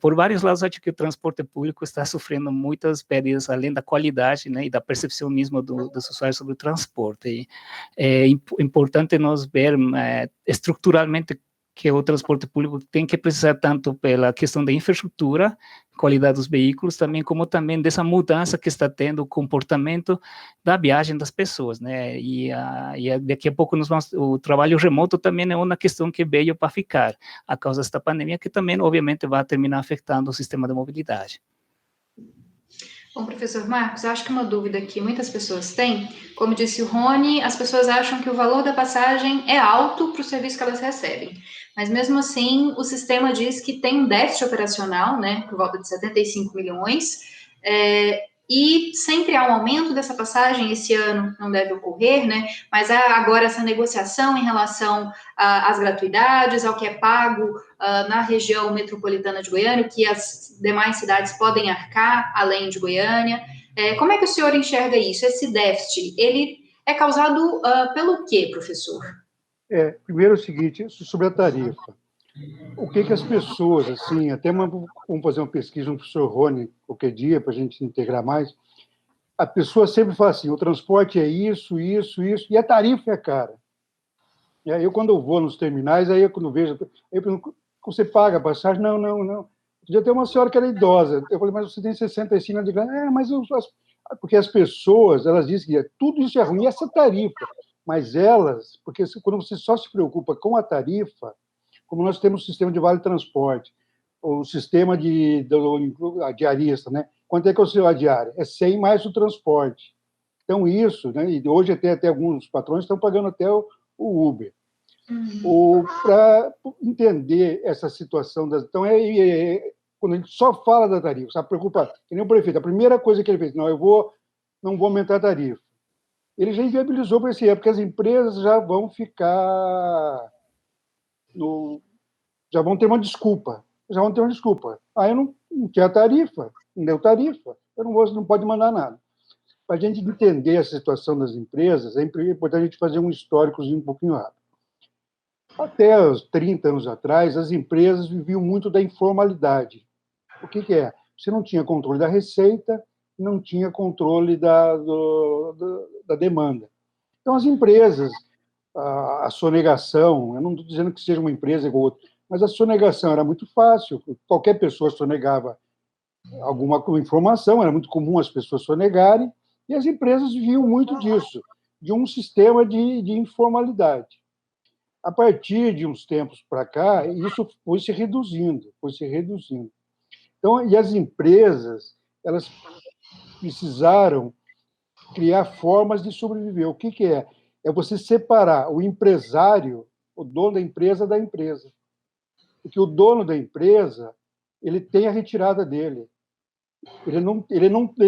E: por vários lados, acho que o transporte público está sofrendo muitas perdas, além da qualidade, né, e da percepção mesmo dos usuários sobre o transporte. E é importante nós ver estruturalmente que o transporte público tem que precisar tanto pela questão da infraestrutura, qualidade dos veículos, também como também dessa mudança que está tendo o comportamento da viagem das pessoas, né? E daqui a pouco o trabalho remoto também é uma questão que veio para ficar, a causa desta pandemia, que também, obviamente, vai terminar afetando o sistema de mobilidade.
A: Bom, professor Marcos, acho que uma dúvida que muitas pessoas têm, como disse o Rony, as pessoas acham que o valor da passagem é alto para o serviço que elas recebem. Mas mesmo assim, o sistema diz que tem um déficit operacional, né, por volta de 75 milhões, e sempre há um aumento dessa passagem, esse ano não deve ocorrer, né, mas há agora essa negociação em relação às gratuidades, ao que é pago na região metropolitana de Goiânia, que as demais cidades podem arcar, além de Goiânia. Como é que o senhor enxerga isso? Esse déficit, ele é causado pelo quê, professor?
D: Primeiro é o seguinte, sobre a tarifa. O que as pessoas, assim, vamos fazer uma pesquisa com o professor Rony qualquer dia, para a gente integrar mais, a pessoa sempre fala assim, o transporte é isso, isso, isso, e a tarifa é cara. E aí, quando eu vou nos terminais, aí quando vejo, eu pergunto, você paga a passagem? Não. Já tem uma senhora que era idosa, eu falei, mas você tem 65 anos de idade? Mas porque as pessoas, elas dizem que tudo isso é ruim, essa tarifa, mas elas, porque quando você só se preocupa com a tarifa, como nós temos o sistema de vale transporte, o sistema de diarista, né? Quanto é que é o seu diária? É 100 mais o transporte. Então, isso, né? E hoje até alguns patrões estão pagando até o Uber. Para entender essa situação, então, quando a gente só fala da tarifa, se preocupa, que nem o prefeito, a primeira coisa que ele fez, não vou aumentar a tarifa. Ele já inviabilizou para esse ano, porque as empresas já vão ficar já vão ter uma desculpa. Eu não quero tarifa, não deu tarifa, eu não pode mandar nada. Para a gente entender a situação das empresas, é importante a gente fazer um históricozinho um pouquinho rápido. Até os 30 anos atrás, as empresas viviam muito da informalidade. O que é? Você não tinha controle da receita, não tinha controle da demanda. Então, as empresas, a sonegação, eu não estou dizendo que seja uma empresa igual outra, mas a sonegação era muito fácil, qualquer pessoa sonegava alguma informação, era muito comum as pessoas sonegarem, e as empresas viviam muito disso, de um sistema de informalidade. A partir de uns tempos para cá, isso foi se reduzindo. Então, e as empresas, elas precisaram criar formas de sobreviver. O que é? É você separar o empresário, o dono da empresa, da empresa. Porque o dono da empresa, ele tem a retirada dele. Ele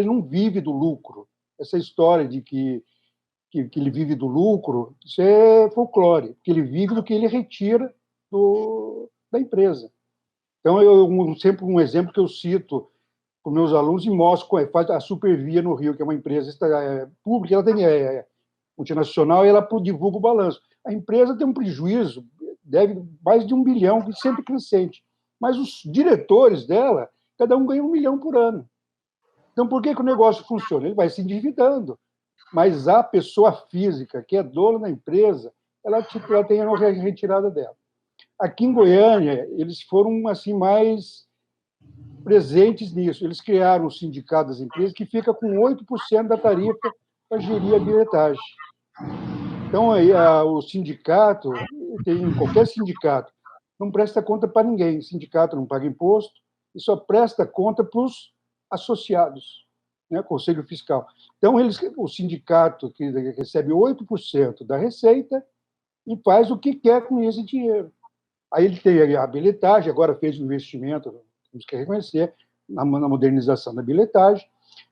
D: não vive do lucro. Essa história de que ele vive do lucro, isso é folclore, porque ele vive do que ele retira da empresa. Então, sempre um exemplo que eu cito para os meus alunos e mostro, faz a Supervia no Rio, que é uma empresa pública, ela tem multinacional, e ela divulga o balanço. A empresa tem um prejuízo deve mais de 1 bilhão, e sempre crescente. Mas os diretores dela, cada um ganha 1 milhão por ano. Então, por que o negócio funciona? Ele vai se endividando. Mas a pessoa física, que é dona da empresa, ela tem a retirada dela. Aqui em Goiânia, eles foram assim mais presentes nisso. Eles criaram o sindicato das empresas, que fica com 8% da tarifa para gerir a bilhetagem. Então, aí, o sindicato, tem qualquer sindicato, não presta conta para ninguém. O sindicato não paga imposto e só presta conta para os associados, né, Conselho Fiscal. Então, o sindicato que recebe 8% da receita e faz o que quer com esse dinheiro. Aí ele tem a bilhetagem, agora fez um investimento, temos que reconhecer, na modernização da bilhetagem,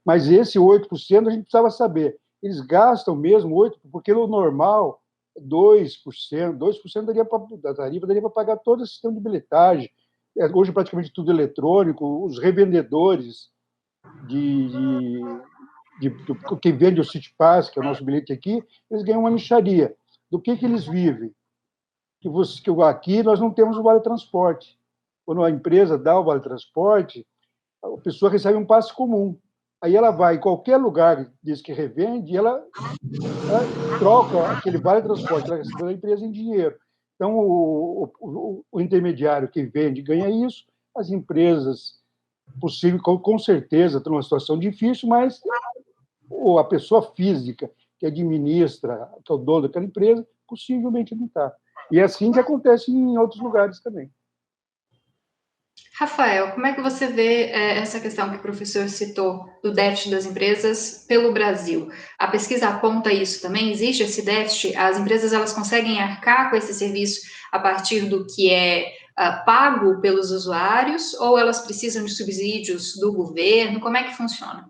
D: mas esse 8% a gente precisava saber. Eles gastam mesmo 8%, porque o normal é 2%, 2% da tarifa daria para pagar todo o sistema de bilhetagem. Hoje praticamente tudo eletrônico, os revendedores que vende o City Pass, que é o nosso bilhete aqui, eles ganham uma mixaria. Do que eles vivem? Que aqui nós não temos o vale transporte. Quando a empresa dá o vale transporte, a pessoa recebe um passe comum. Aí ela vai em qualquer lugar, diz que revende, e ela troca aquele vale transporte, ela recebe da empresa em dinheiro. Então, o intermediário que vende ganha isso, as empresas, possível, com certeza, estão numa situação difícil, mas a pessoa física que administra, que é o dono daquela empresa, possivelmente não está. E é assim que acontece em outros lugares também.
A: Rafael, como é que você vê essa questão que o professor citou do déficit das empresas pelo Brasil? A pesquisa aponta isso também? Existe esse déficit? As empresas elas conseguem arcar com esse serviço a partir do que é pago pelos usuários ou elas precisam de subsídios do governo? Como é que funciona?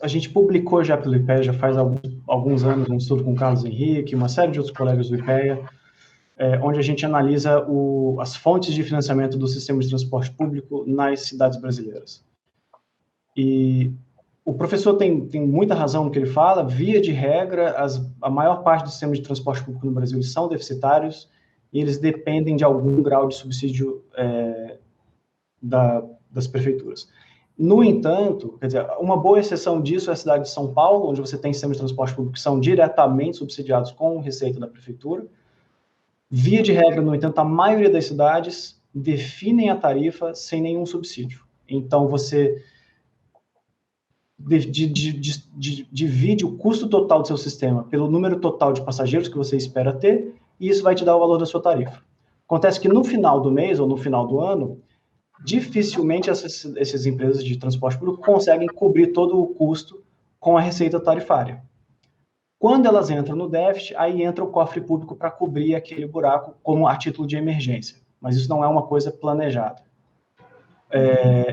F: A gente publicou já pelo IPEA, já faz alguns anos, um estudo com o Carlos Henrique, uma série de outros colegas do IPEA, onde a gente analisa as fontes de financiamento do sistema de transporte público nas cidades brasileiras. E o professor tem muita razão no que ele fala. Via de regra, a maior parte do sistema de transporte público no Brasil são deficitários e eles dependem de algum grau de subsídio das prefeituras. No entanto, quer dizer, uma boa exceção disso é a cidade de São Paulo, onde você tem sistemas de transporte público que são diretamente subsidiados com receita da prefeitura. Via de regra, no entanto, a maioria das cidades definem a tarifa sem nenhum subsídio. Então, você divide o custo total do seu sistema pelo número total de passageiros que você espera ter, e isso vai te dar o valor da sua tarifa. Acontece que no final do mês ou no final do ano, dificilmente essas empresas de transporte público conseguem cobrir todo o custo com a receita tarifária. Quando elas entram no déficit, aí entra o cofre público para cobrir aquele buraco como a título de emergência. Mas isso não é uma coisa planejada.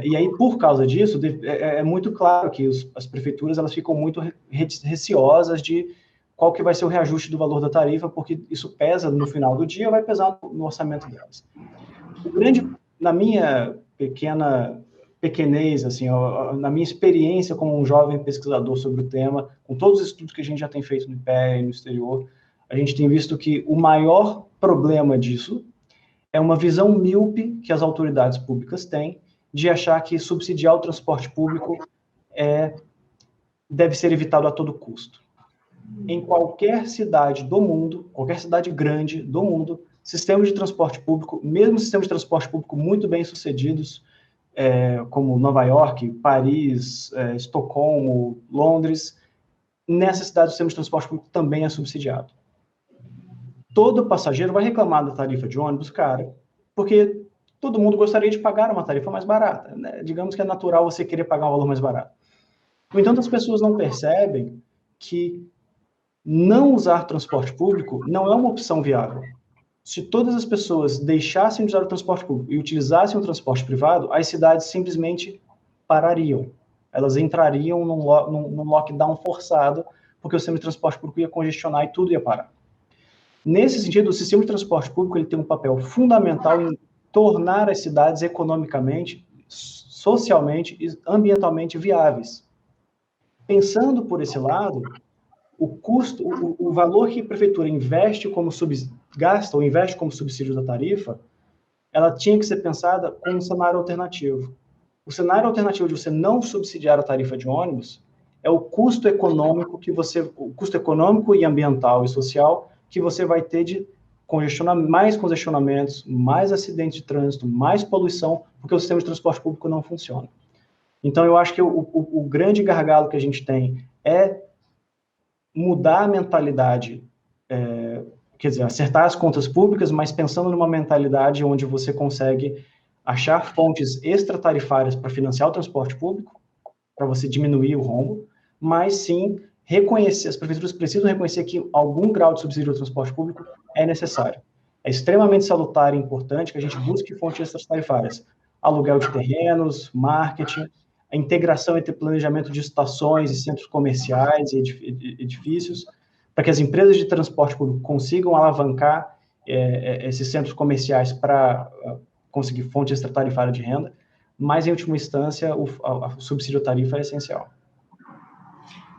F: E aí, por causa disso, é muito claro que as prefeituras elas ficam muito receosas de qual que vai ser o reajuste do valor da tarifa, porque isso pesa no final do dia, vai pesar no orçamento delas. Na minha pequenez, assim, na minha experiência como um jovem pesquisador sobre o tema, com todos os estudos que a gente já tem feito no IPEA e no exterior, a gente tem visto que o maior problema disso é uma visão míope que as autoridades públicas têm de achar que subsidiar o transporte público deve ser evitado a todo custo. Em qualquer cidade do mundo, qualquer cidade grande do mundo, sistemas de transporte público, mesmo sistemas de transporte público muito bem sucedidos, como Nova York, Paris, Estocolmo, Londres, nessas cidades o sistema de transporte público também é subsidiado. Todo passageiro vai reclamar da tarifa de ônibus, cara, porque todo mundo gostaria de pagar uma tarifa mais barata, né? Digamos que é natural você querer pagar um valor mais barato. No entanto, as pessoas não percebem que não usar transporte público não é uma opção viável. Se todas as pessoas deixassem de usar o transporte público e utilizassem o transporte privado, as cidades simplesmente parariam. Elas entrariam num lockdown forçado, porque o sistema de transporte público ia congestionar e tudo ia parar. Nesse sentido, o sistema de transporte público ele tem um papel fundamental em tornar as cidades economicamente, socialmente e ambientalmente viáveis. Pensando por esse lado, o custo, o valor que a prefeitura investe como gasta ou investe como subsídio da tarifa, ela tinha que ser pensada como um cenário alternativo. O cenário alternativo de você não subsidiar a tarifa de ônibus é o custo econômico e ambiental e social que você vai ter de mais congestionamentos, mais acidentes de trânsito, mais poluição, porque o sistema de transporte público não funciona. Então, eu acho que o grande gargalo que a gente tem é mudar a mentalidade, quer dizer, acertar as contas públicas, mas pensando numa mentalidade onde você consegue achar fontes extratarifárias para financiar o transporte público, para você diminuir o rombo, mas sim reconhecer, as prefeituras precisam reconhecer que algum grau de subsídio ao transporte público é necessário. É extremamente salutar e importante que a gente busque fontes extratarifárias, aluguel de terrenos, marketing, a integração entre planejamento de estações e centros comerciais e edifícios, para que as empresas de transporte público consigam alavancar esses centros comerciais para conseguir fonte extratarifária de renda, mas, em última instância, o subsídio tarifa é essencial.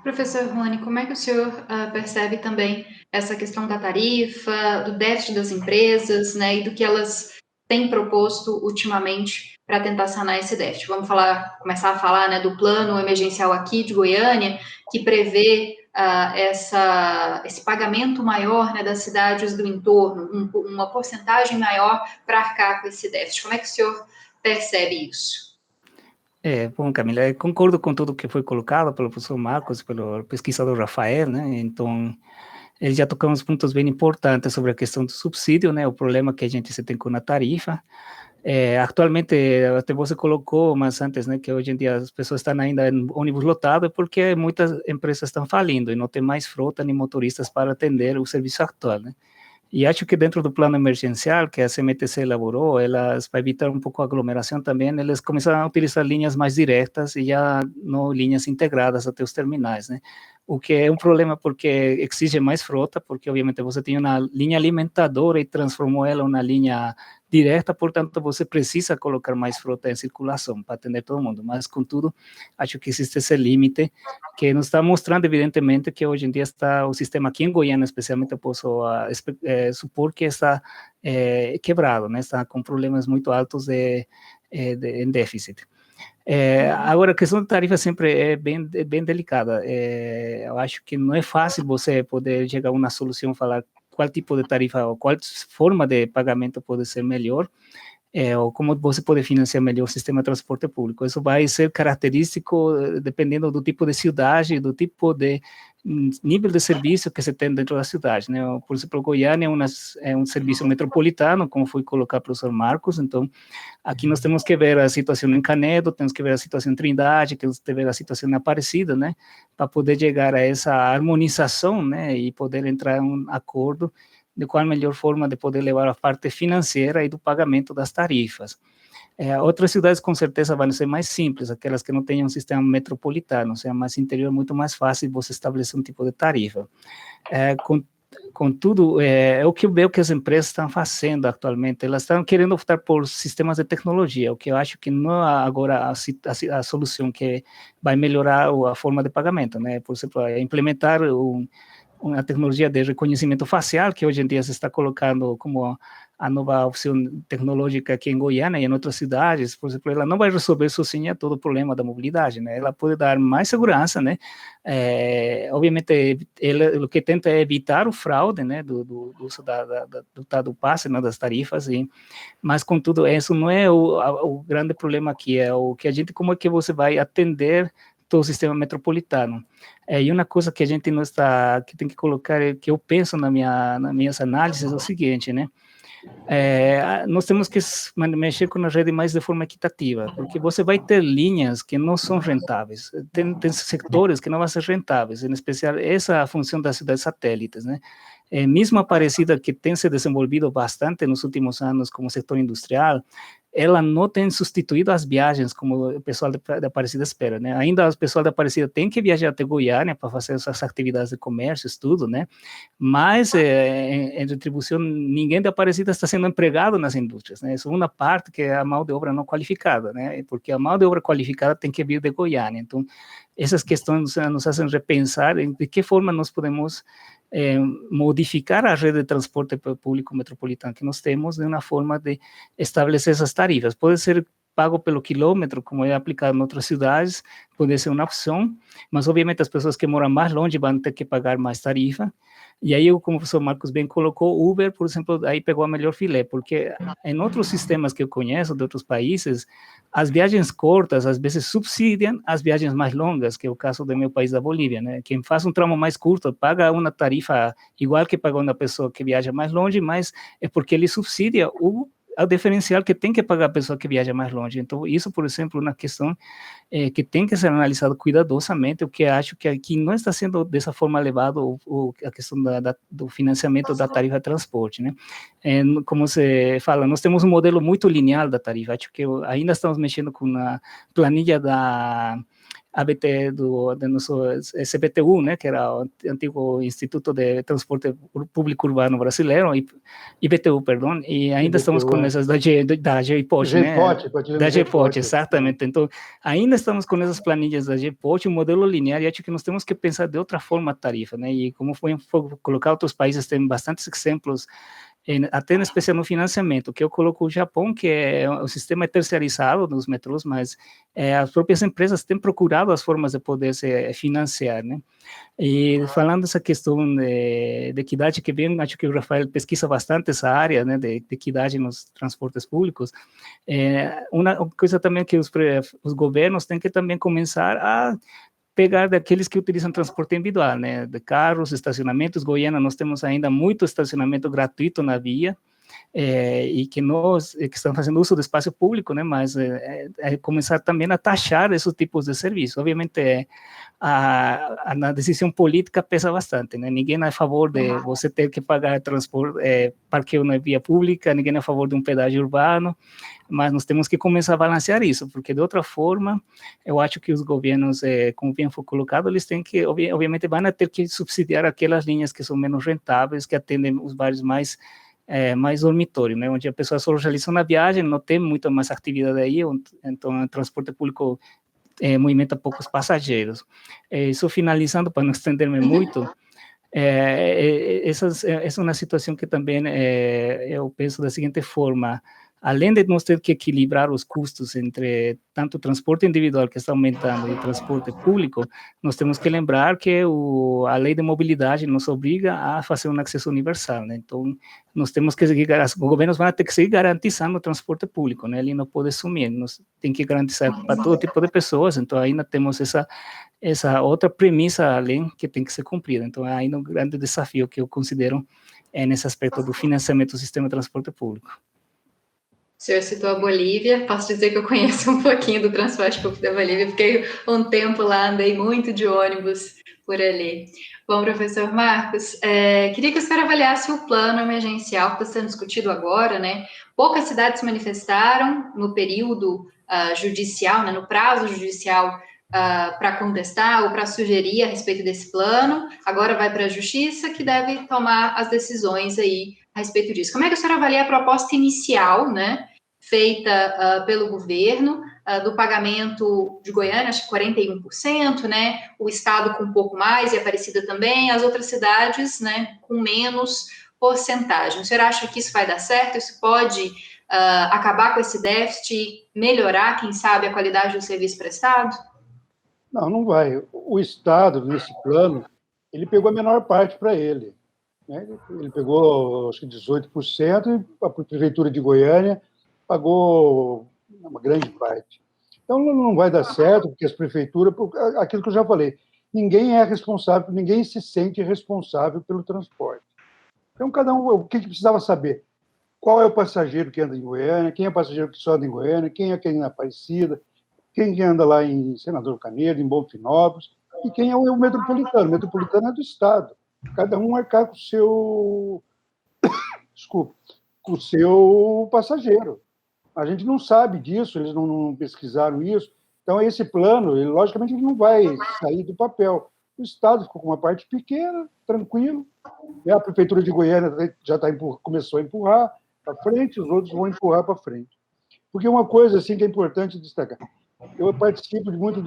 A: Professor Rony, como é que o senhor percebe também essa questão da tarifa, do déficit das empresas, né, e do que elas têm proposto ultimamente para tentar sanar esse déficit? Vamos começar a falar, né, do plano emergencial aqui de Goiânia, que prevê esse pagamento maior, né, das cidades do entorno, uma porcentagem maior para arcar com esse déficit. Como é que o senhor percebe isso?
E: Bom, Camila, concordo com tudo que foi colocado pelo professor Marcos, pelo pesquisador Rafael, né? Então, eles já tocaram uns pontos bem importantes sobre a questão do subsídio, né? O problema que a gente se tem com a tarifa. Atualmente, até você colocou, mas antes, né, que hoje em dia as pessoas estão ainda em ônibus lotado porque muitas empresas estão falindo e não tem mais frota nem motoristas para atender o serviço atual, né? E acho que dentro do plano emergencial que a CMTC elaborou, elas, para evitar um pouco a aglomeração também, eles começaram a utilizar linhas mais diretas e já não linhas integradas até os terminais, né? O que é um problema porque exige mais frota, porque obviamente você tem uma linha alimentadora e transformou ela em uma linha direta, portanto você precisa colocar mais frota em circulação para atender todo mundo, mas contudo, acho que existe esse limite que nos está mostrando evidentemente que hoje em dia está o sistema aqui em Goiânia, especialmente eu posso supor que está quebrado, né? Está com problemas muito altos em déficit. Agora, a questão da tarifa sempre é bem delicada. Eu acho que não é fácil você poder chegar a uma solução, falar qual tipo de tarifa ou qual forma de pagamento pode ser melhor, ou como você pode financiar melhor o sistema de transporte público. Isso vai ser característico dependendo do tipo de cidade, do tipo de nível de serviço que se tem dentro da cidade, né? Por exemplo, Goiânia é um serviço metropolitano, como foi colocado pelo professor Marcos, então aqui nós temos que ver a situação em Canedo, temos que ver a situação em Trindade, temos que ver a situação em Aparecida, né? Para poder chegar a essa harmonização, né? E poder entrar em um acordo de qual a melhor forma de poder levar a parte financeira e do pagamento das tarifas. Outras cidades com certeza vão ser mais simples, aquelas que não tenham um sistema metropolitano, ou seja, mais interior, muito mais fácil você estabelecer um tipo de tarifa. Contudo, o que eu vejo que as empresas estão fazendo atualmente, elas estão querendo optar por sistemas de tecnologia, o que eu acho que não é agora a solução que vai melhorar a forma de pagamento, né? Por exemplo, implementar uma tecnologia de reconhecimento facial, que hoje em dia se está colocando como a nova opção tecnológica aqui em Goiânia e em outras cidades. Por exemplo, ela não vai resolver sozinha todo o problema da mobilidade, né? Ela pode dar mais segurança, né? Obviamente, o que tenta é evitar o fraude, né? Do uso do passe, né? Das tarifas, mas, contudo, isso não é o grande problema aqui, é o que a gente, como é que você vai atender todo o sistema metropolitano. E uma coisa que a gente não está, que tem que colocar, que eu penso nas minhas análises, é o seguinte, né? Nós temos que mexer com a rede mais de forma equitativa, porque você vai ter linhas que não são rentáveis, tem setores que não vão ser rentáveis, em especial essa função das cidades satélites, né? Mesmo a Aparecida, que tem se desenvolvido bastante nos últimos anos como setor industrial, ela não tem substituído as viagens como o pessoal da Aparecida espera, né? Ainda o pessoal da Aparecida tem que viajar até Goiânia para fazer essas atividades de comércio, estudo, né? Mas, em retribuição, ninguém da Aparecida está sendo empregado nas indústrias, né? Isso é uma parte que é a mão de obra não qualificada, né? Porque a mão de obra qualificada tem que vir de Goiânia. Então, essas questões nos fazem repensar de que forma nós podemos modificar a rede de transporte público metropolitano que nós temos de uma forma de estabelecer essas tarifas. Pode ser pago pelo quilômetro, como é aplicado em outras cidades, pode ser uma opção, mas obviamente as pessoas que moram mais longe vão ter que pagar mais tarifa. E aí, como o professor Marcos bem colocou, o Uber, por exemplo, aí pegou a melhor filé, porque em outros sistemas que eu conheço de outros países, as viagens curtas às vezes subsidiam as viagens mais longas, que é o caso do meu país, da Bolívia, né? Quem faz um tramo mais curto paga uma tarifa igual que pagou uma pessoa que viaja mais longe, mas é porque ele subsidia o diferencial que tem que pagar a pessoa que viaja mais longe. Então, isso, por exemplo, é uma questão que tem que ser analisado cuidadosamente, o que acho que aqui não está sendo dessa forma levado a questão do financiamento da tarifa de transporte, né? Como você fala, nós temos um modelo muito linear da tarifa, acho que ainda estamos mexendo com a planilha da ABT do nosso CPTU, né, que era o antigo Instituto de Transporte Público Urbano Brasileiro, IPTU, perdão, e ainda estamos com essas da GPOT, né? Da GPOT, exatamente. Então, ainda estamos com essas planilhas da GPOT, um modelo linear, e acho que nós temos que pensar de outra forma a tarifa, né? E como foi colocar outros países, tem bastantes exemplos, até em especial no financiamento, que eu coloco o Japão, que o sistema é terceirizado nos metrôs, mas as próprias empresas têm procurado as formas de poder se financiar, né? E falando dessa questão de equidade, que bem, acho que o Rafael pesquisa bastante essa área, né, de equidade nos transportes públicos, uma coisa também que os governos têm que também começar a pegar daqueles que utilizam transporte individual, né, de carros, estacionamentos. Goiânia, nós temos ainda muito estacionamento gratuito na via, e que nós que estamos fazendo uso do espaço público, né, mas começar também a taxar esses tipos de serviços. Obviamente, a decisão política pesa bastante, né? Ninguém é a favor de você ter que pagar transporte, parqueio na via pública, ninguém é a favor de um pedágio urbano, mas nós temos que começar a balancear isso, porque de outra forma, eu acho que os governos, como bem foi colocado, eles têm que, obviamente, vão ter que subsidiar aquelas linhas que são menos rentáveis, que atendem os bairros mais dormitório, né, onde a pessoa só realiza uma viagem, não tem muita mais atividade aí, então o transporte público movimenta poucos passageiros. Isso finalizando, para não estender-me muito, essa é uma situação que também eu penso da seguinte forma: além de nós ter que equilibrar os custos entre tanto o transporte individual, que está aumentando, e o transporte público, nós temos que lembrar que a lei de mobilidade nos obriga a fazer um acesso universal, né? Então, nós temos que seguir, os governos vão ter que seguir garantizando o transporte público, né? Ele não pode sumir, nós tem que garantizar para todo tipo de pessoas, então ainda temos essa outra premissa além que tem que ser cumprida. Então, é ainda um grande desafio que eu considero nesse aspecto do financiamento do sistema de transporte público.
A: O senhor citou a Bolívia, posso dizer que eu conheço um pouquinho do transporte público da Bolívia, fiquei um tempo lá, andei muito de ônibus por ali. Bom, professor Marcos, queria que o senhor avaliasse o plano emergencial que está sendo discutido agora, né? Poucas cidades se manifestaram no período judicial, né, no prazo judicial, para contestar ou para sugerir a respeito desse plano. Agora vai para a Justiça, que deve tomar as decisões aí a respeito disso. Como é que o senhor avalia a proposta inicial, né, feita pelo governo, do pagamento de Goiânia, acho que 41%, né, o estado com um pouco mais, e Aparecida também, as outras cidades, né, com menos porcentagem. O senhor acha que isso vai dar certo? Isso pode acabar com esse déficit, melhorar, quem sabe, a qualidade do serviço prestado?
D: Não, não vai. O Estado, nesse plano, ele pegou a menor parte para ele, né? Ele pegou, acho que 18%, e a Prefeitura de Goiânia pagou uma grande parte. Então, não vai dar certo, porque as prefeituras, aquilo que eu já falei, ninguém é responsável, ninguém se sente responsável pelo transporte. Então, cada um, o que precisava saber? Qual é o passageiro que anda em Goiânia, quem é o passageiro que só anda em Goiânia, quem é quem na Aparecida, quem anda lá em Senador Canedo, em Bonfinópolis, e quem é o metropolitano. O metropolitano é do Estado. Cada um arcar com o seu... Desculpa, com o seu passageiro. A gente não sabe disso, eles não pesquisaram isso. Então, esse plano, logicamente, ele não vai sair do papel. O Estado ficou com uma parte pequena, tranquilo. A Prefeitura de Goiânia já começou a empurrar para frente, os outros vão empurrar para frente. Porque uma coisa assim que é importante destacar, eu participo muito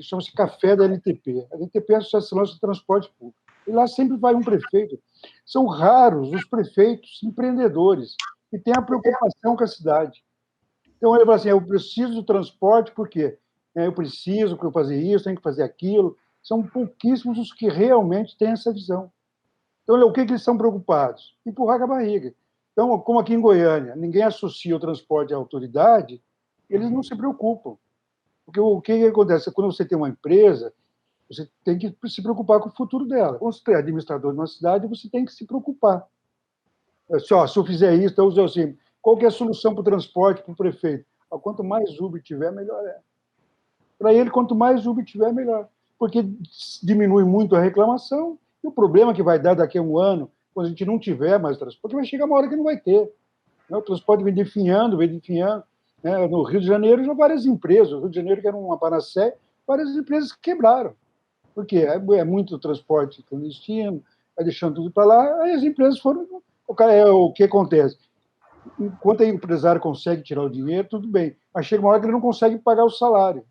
D: chama-se Café da LTP. A LTP é a Associação de Transporte Público. E lá sempre vai um prefeito. São raros os prefeitos empreendedores que têm a preocupação com a cidade. Então, ele fala assim, eu preciso do transporte, por quê? Eu preciso fazer isso, tenho que fazer aquilo. São pouquíssimos os que realmente têm essa visão. Então, o que eles estão preocupados? Empurrar com a barriga. Então, como aqui em Goiânia, ninguém associa o transporte à autoridade, eles não se preocupam. Porque o que acontece? Quando você tem uma empresa, você tem que se preocupar com o futuro dela. Quando você é administrador de uma cidade, você tem que se preocupar. Se eu fizer isso, então, assim, qual que é a solução para o transporte, para o prefeito? Quanto mais Uber tiver, melhor é. Para ele, quanto mais Uber tiver, melhor. Porque diminui muito a reclamação, e o problema que vai dar daqui a um ano, quando a gente não tiver mais transporte, vai chegar uma hora que não vai ter. O transporte vem definhando. Né? No Rio de Janeiro, já várias empresas, o Rio de Janeiro, que era uma panaceia, várias empresas quebraram. Por quê? É muito transporte clandestino, vai deixando tudo para lá, aí as empresas foram... O que acontece? Enquanto o empresário consegue tirar o dinheiro, tudo bem, mas chega uma hora que ele não consegue pagar o salário.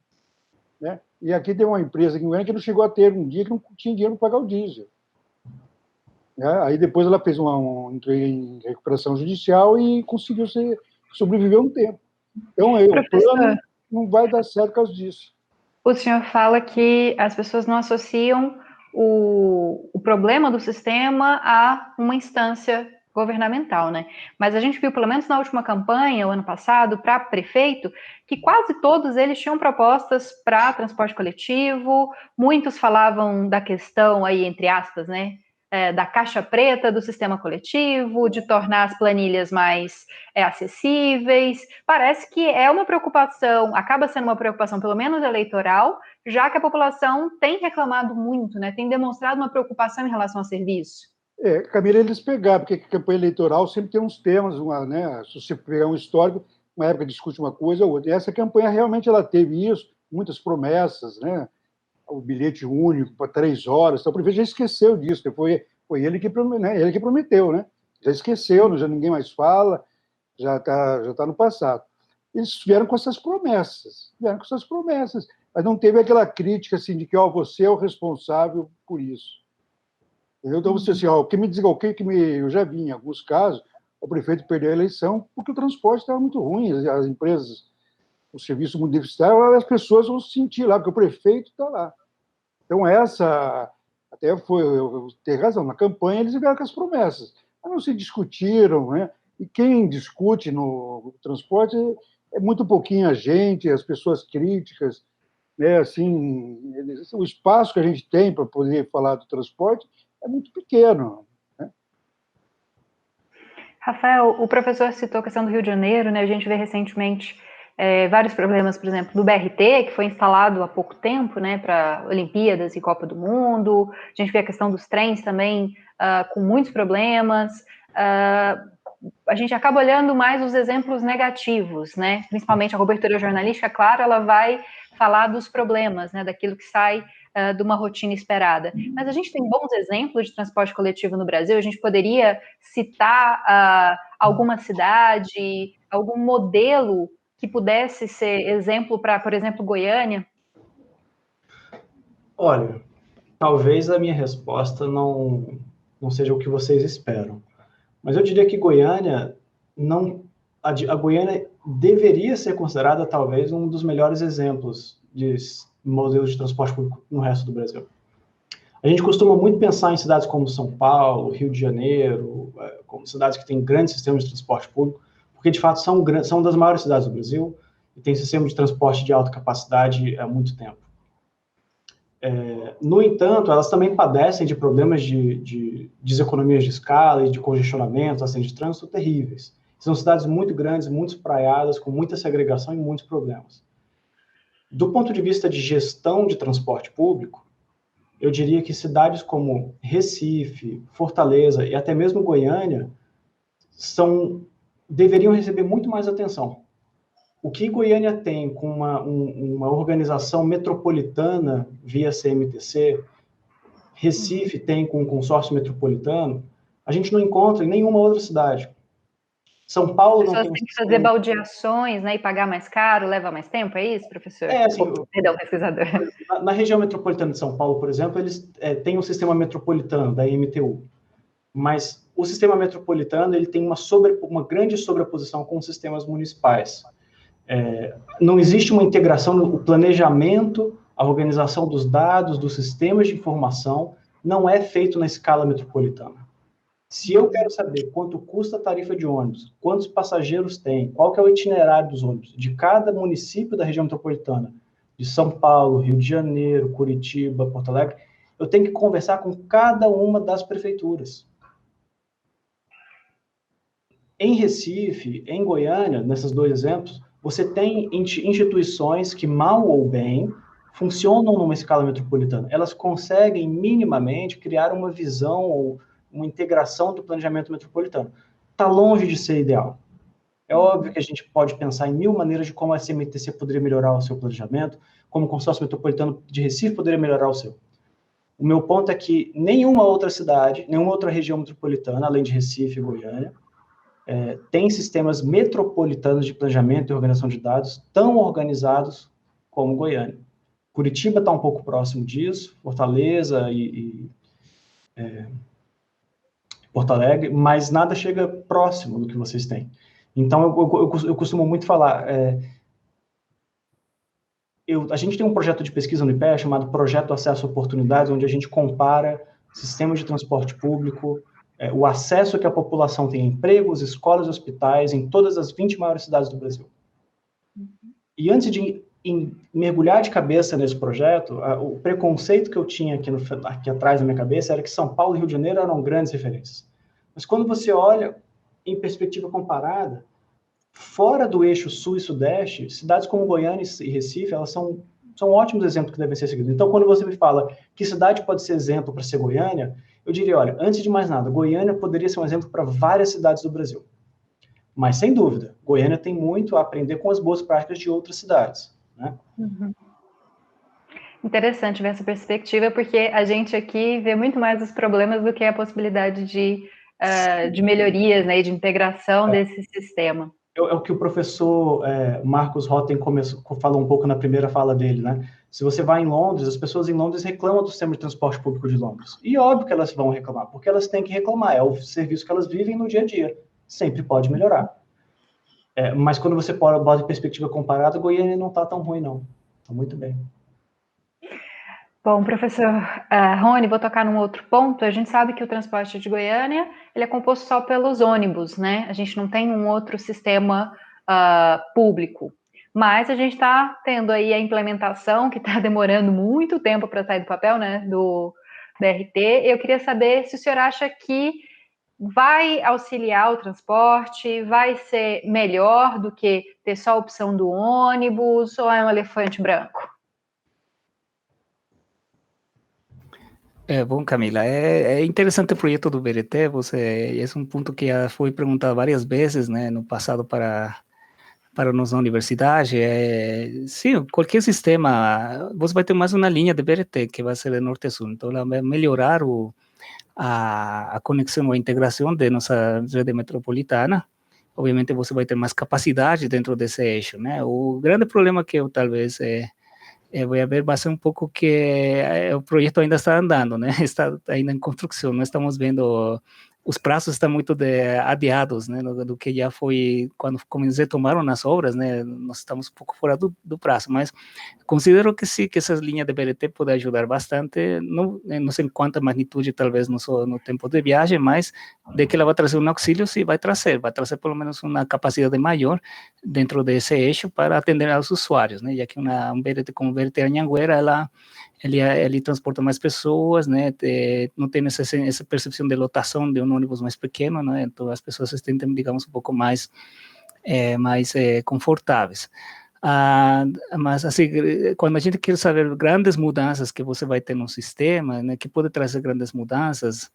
D: Né? E aqui tem uma empresa aqui em Goiânia que não chegou a ter um dia que não tinha dinheiro para pagar o diesel. Aí depois ela fez entrou em recuperação judicial e conseguiu sobreviver um tempo. Então, o plano não vai dar certo por causa disso.
G: O senhor fala que as pessoas não associam o problema do sistema a uma instância governamental, né? Mas a gente viu, pelo menos na última campanha, o ano passado, para prefeito, que quase todos eles tinham propostas para transporte coletivo, muitos falavam da questão aí, entre aspas, né? Da caixa preta do sistema coletivo, de tornar as planilhas mais acessíveis. Parece que é uma preocupação, acaba sendo uma preocupação, pelo menos eleitoral, já que a população tem reclamado muito, né? Tem demonstrado uma preocupação em relação ao serviço.
D: Camila, eles pegaram, porque a campanha eleitoral sempre tem uns temas, né? Se você pegar um histórico, uma época discute uma coisa ou outra. E essa campanha realmente ela teve isso, muitas promessas, né? O bilhete único para 3 horas. Então, o prefeito já esqueceu disso. Foi ele que prometeu, né? Já esqueceu, já ninguém mais fala, já tá no passado. Eles vieram com essas promessas, mas não teve aquela crítica assim, de que você é o responsável por isso. Então, você assim, eu já vi em alguns casos, o prefeito perdeu a eleição porque o transporte estava muito ruim, as empresas, o serviço muito deficitário, as pessoas vão se sentir lá, porque o prefeito está lá. Então, até eu tenho razão, na campanha eles vieram com as promessas, mas não se discutiram, né? E quem discute no transporte é muito pouquinha gente, as pessoas críticas, né? Assim, o espaço que a gente tem para poder falar do transporte é muito pequeno. Né?
G: Rafael, o professor citou a questão do Rio de Janeiro, né? A gente vê recentemente vários problemas, por exemplo, do BRT, que foi instalado há pouco tempo, né, para Olimpíadas e Copa do Mundo. A gente vê a questão dos trens também com muitos problemas. A gente acaba olhando mais os exemplos negativos, né? Principalmente a cobertura jornalística, claro, ela vai falar dos problemas, né, daquilo que sai de uma rotina esperada. Mas a gente tem bons exemplos de transporte coletivo no Brasil. A gente poderia citar alguma cidade, algum modelo que pudesse ser exemplo para, por exemplo, Goiânia?
F: Olha, talvez a minha resposta não seja o que vocês esperam. Mas eu diria que Goiânia a Goiânia deveria ser considerada talvez um dos melhores exemplos de modelos de transporte público no resto do Brasil. A gente costuma muito pensar em cidades como São Paulo, Rio de Janeiro, como cidades que têm grandes sistemas de transporte público, porque de fato são das maiores cidades do Brasil e têm sistema de transporte de alta capacidade há muito tempo. No entanto, elas também padecem de problemas de deseconomias de escala e de congestionamento, acidentes de trânsito terríveis. São cidades muito grandes, muito espraiadas, com muita segregação e muitos problemas. Do ponto de vista de gestão de transporte público, eu diria que cidades como Recife, Fortaleza e até mesmo Goiânia deveriam receber muito mais atenção. O que Goiânia tem com uma organização metropolitana via CMTC, Recife tem com um consórcio metropolitano, a gente não encontra em nenhuma outra cidade. São Paulo
G: As
F: não
G: pessoas
F: tem...
G: têm que fazer baldeações, né, e pagar mais caro, leva mais tempo, é isso, professor?
F: Assim,
G: Perdão, pesquisador.
F: Na região metropolitana de São Paulo, por exemplo, eles têm um sistema metropolitano da MTU, mas o sistema metropolitano ele tem uma grande sobreposição com os sistemas municipais. Não existe uma integração no planejamento, a organização dos dados, dos sistemas de informação, não é feito na escala metropolitana. Se eu quero saber quanto custa a tarifa de ônibus, quantos passageiros tem, qual que é o itinerário dos ônibus de cada município da região metropolitana, de São Paulo, Rio de Janeiro, Curitiba, Porto Alegre, eu tenho que conversar com cada uma das prefeituras. Em Recife, em Goiânia, nesses dois exemplos, você tem instituições que, mal ou bem, funcionam numa escala metropolitana. Elas conseguem, minimamente, criar uma visão ou uma integração do planejamento metropolitano. Está longe de ser ideal. É óbvio que a gente pode pensar em mil maneiras de como a CMTC poderia melhorar o seu planejamento, como o consórcio metropolitano de Recife poderia melhorar o seu. O meu ponto é que nenhuma outra cidade, nenhuma outra região metropolitana, além de Recife e Goiânia, tem sistemas metropolitanos de planejamento e organização de dados tão organizados como Goiânia. Curitiba está um pouco próximo disso, Fortaleza e Porto Alegre, mas nada chega próximo do que vocês têm. Então, eu costumo muito falar... a gente tem um projeto de pesquisa no IPEA chamado Projeto Acesso a Oportunidades, onde a gente compara sistemas de transporte público, o acesso que a população tem a empregos, escolas e hospitais em todas as 20 maiores cidades do Brasil. E antes de mergulhar de cabeça nesse projeto, o preconceito que eu tinha aqui atrás na minha cabeça era que São Paulo e Rio de Janeiro eram grandes referências. Mas quando você olha em perspectiva comparada, fora do eixo sul e sudeste, cidades como Goiânia e Recife, elas são ótimos exemplos que devem ser seguidos. Então, quando você me fala que cidade pode ser exemplo para ser Goiânia, eu diria, olha, antes de mais nada, Goiânia poderia ser um exemplo para várias cidades do Brasil. Mas, sem dúvida, Goiânia tem muito a aprender com as boas práticas de outras cidades, né?
G: Interessante ver essa perspectiva, porque a gente aqui vê muito mais os problemas do que a possibilidade de melhorias, né, e de integração desse sistema.
F: É o que o professor Marcos Rotten falou um pouco na primeira fala dele, né? Se você vai em Londres, as pessoas em Londres reclamam do sistema de transporte público de Londres. E óbvio que elas vão reclamar, porque elas têm que reclamar, é o serviço que elas vivem no dia a dia. Sempre pode melhorar. Mas quando você bota em perspectiva comparada, Goiânia não está tão ruim, não. Está muito bem.
G: Bom, professor Rony, vou tocar num outro ponto. A gente sabe que o transporte de Goiânia ele é composto só pelos ônibus, né? A gente não tem um outro sistema público. Mas a gente está tendo aí a implementação, que está demorando muito tempo para sair do papel, né? Do BRT. Eu queria saber se o senhor acha que vai auxiliar o transporte, vai ser melhor do que ter só a opção do ônibus, ou é um elefante branco?
E: Bom, Camila, é interessante o projeto do BRT, é um ponto que já foi perguntado várias vezes, né, no passado para nós na universidade. Sim, qualquer sistema, você vai ter mais uma linha de BRT, que vai ser de norte a sul, então ela vai melhorar a conexão, a integração de nossa rede metropolitana. Obviamente você vai ter mais capacidade dentro desse eixo, né? O grande problema que eu talvez vou ver vai ser um pouco que o projeto ainda está andando, né? Está ainda em construção, não estamos vendo, os prazos estão muito adiados, né? Do que já foi, quando tomaram as obras, né? Nós estamos um pouco fora do prazo, mas considero que sim, que essas linhas de BRT podem ajudar bastante, não sei em quanta magnitude, talvez no tempo de viagem, mas de que ela vai trazer um auxílio, sim, vai trazer pelo menos uma capacidade maior dentro desse eixo para atender aos usuários, né? Já que um BRT como o BRT Anhanguera, ele transporta mais pessoas, né? Não tem essa percepção de lotação de um ônibus mais pequeno, né? Então as pessoas se sentem, digamos, um pouco mais confortáveis. Mas assim, quando a gente quer saber grandes mudanças que você vai ter no sistema, né, que pode trazer grandes mudanças,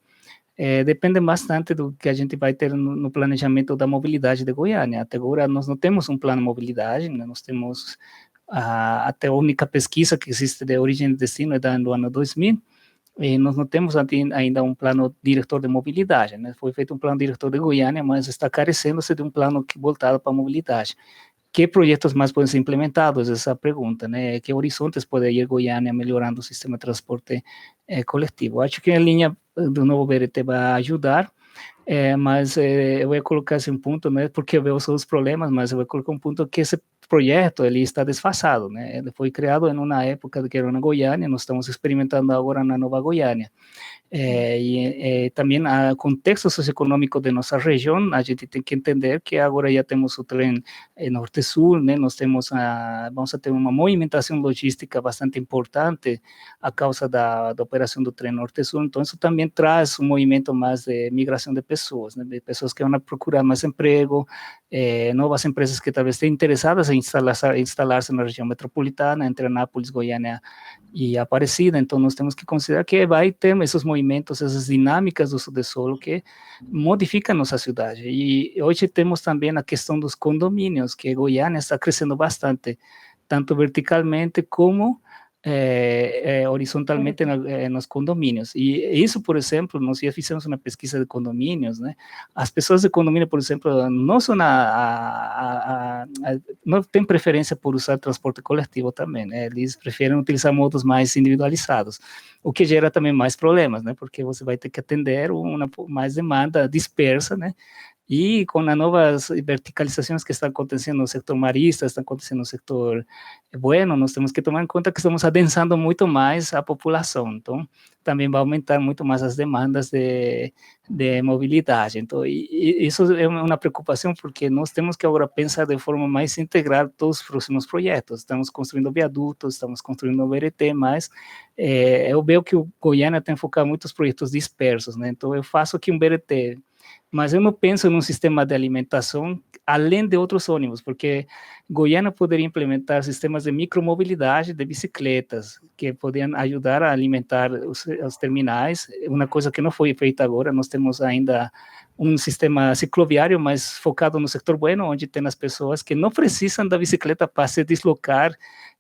E: depende bastante do que a gente vai ter no planejamento da mobilidade de Goiânia. Até agora nós não temos um plano de mobilidade, né, nós temos até a única pesquisa que existe de origem e destino é do ano 2000, nós não temos ainda um plano diretor de mobilidade, né? Foi feito um plano diretor de Goiânia, mas está carecendo-se de um plano voltado para a mobilidade. Que projetos mais podem ser implementados? Essa pergunta, né? Que horizontes pode ir Goiânia melhorando o sistema de transporte coletivo? Acho que a linha do novo BRT vai ajudar, mas eu vou colocar esse ponto, né? Porque eu vejo os problemas, mas eu vou colocar um ponto que esse projeto ele está desfasado, né? Ele foi criado em uma época que era na Goiânia, nós estamos experimentando agora na Nova Goiânia. E também o contexto socioeconômico de nossa região, a gente tem que entender que agora já temos o trem norte-sul, né? Nós temos vamos ter uma movimentação logística bastante importante a causa da operação do trem norte-sul, então isso também traz um movimento mais de migração de pessoas, né? De pessoas que vão procurar mais emprego, novas empresas que talvez estejam interessadas em instalar-se na região metropolitana, entre Anápolis, Goiânia e Aparecida, então nós temos que considerar que vai ter esses movimentos, essas dinâmicas do subsolo que modificam nossa cidade. E hoje temos também a questão dos condomínios, que Goiânia está crescendo bastante, tanto verticalmente como horizontalmente nos condomínios. E isso, por exemplo, nós já fizemos uma pesquisa de condomínios, né? As pessoas de condomínio, por exemplo, não são não têm preferência por usar transporte coletivo também, né? Eles preferem utilizar modos mais individualizados, o que gera também mais problemas, né? Porque você vai ter que atender mais demanda dispersa, né? E com as novas verticalizações que estão acontecendo no setor marista, estão acontecendo no setor bueno, nós temos que tomar em conta que estamos adensando muito mais a população. Então, também vai aumentar muito mais as demandas de mobilidade. Então, isso é uma preocupação, porque nós temos que agora pensar de forma mais integral todos os próximos projetos. Estamos construindo viadutos, estamos construindo o BRT, mas eu vejo que o Goiânia tem focado muitos projetos dispersos, né? Então, eu faço aqui um BRT, mas eu não penso num sistema de alimentação além de outros ônibus, porque Goiânia poderia implementar sistemas de micromobilidade de bicicletas, que poderiam ajudar a alimentar os terminais, uma coisa que não foi feita agora. Nós temos ainda um sistema cicloviário mais focado no setor bueno, onde tem as pessoas que não precisam da bicicleta para se deslocar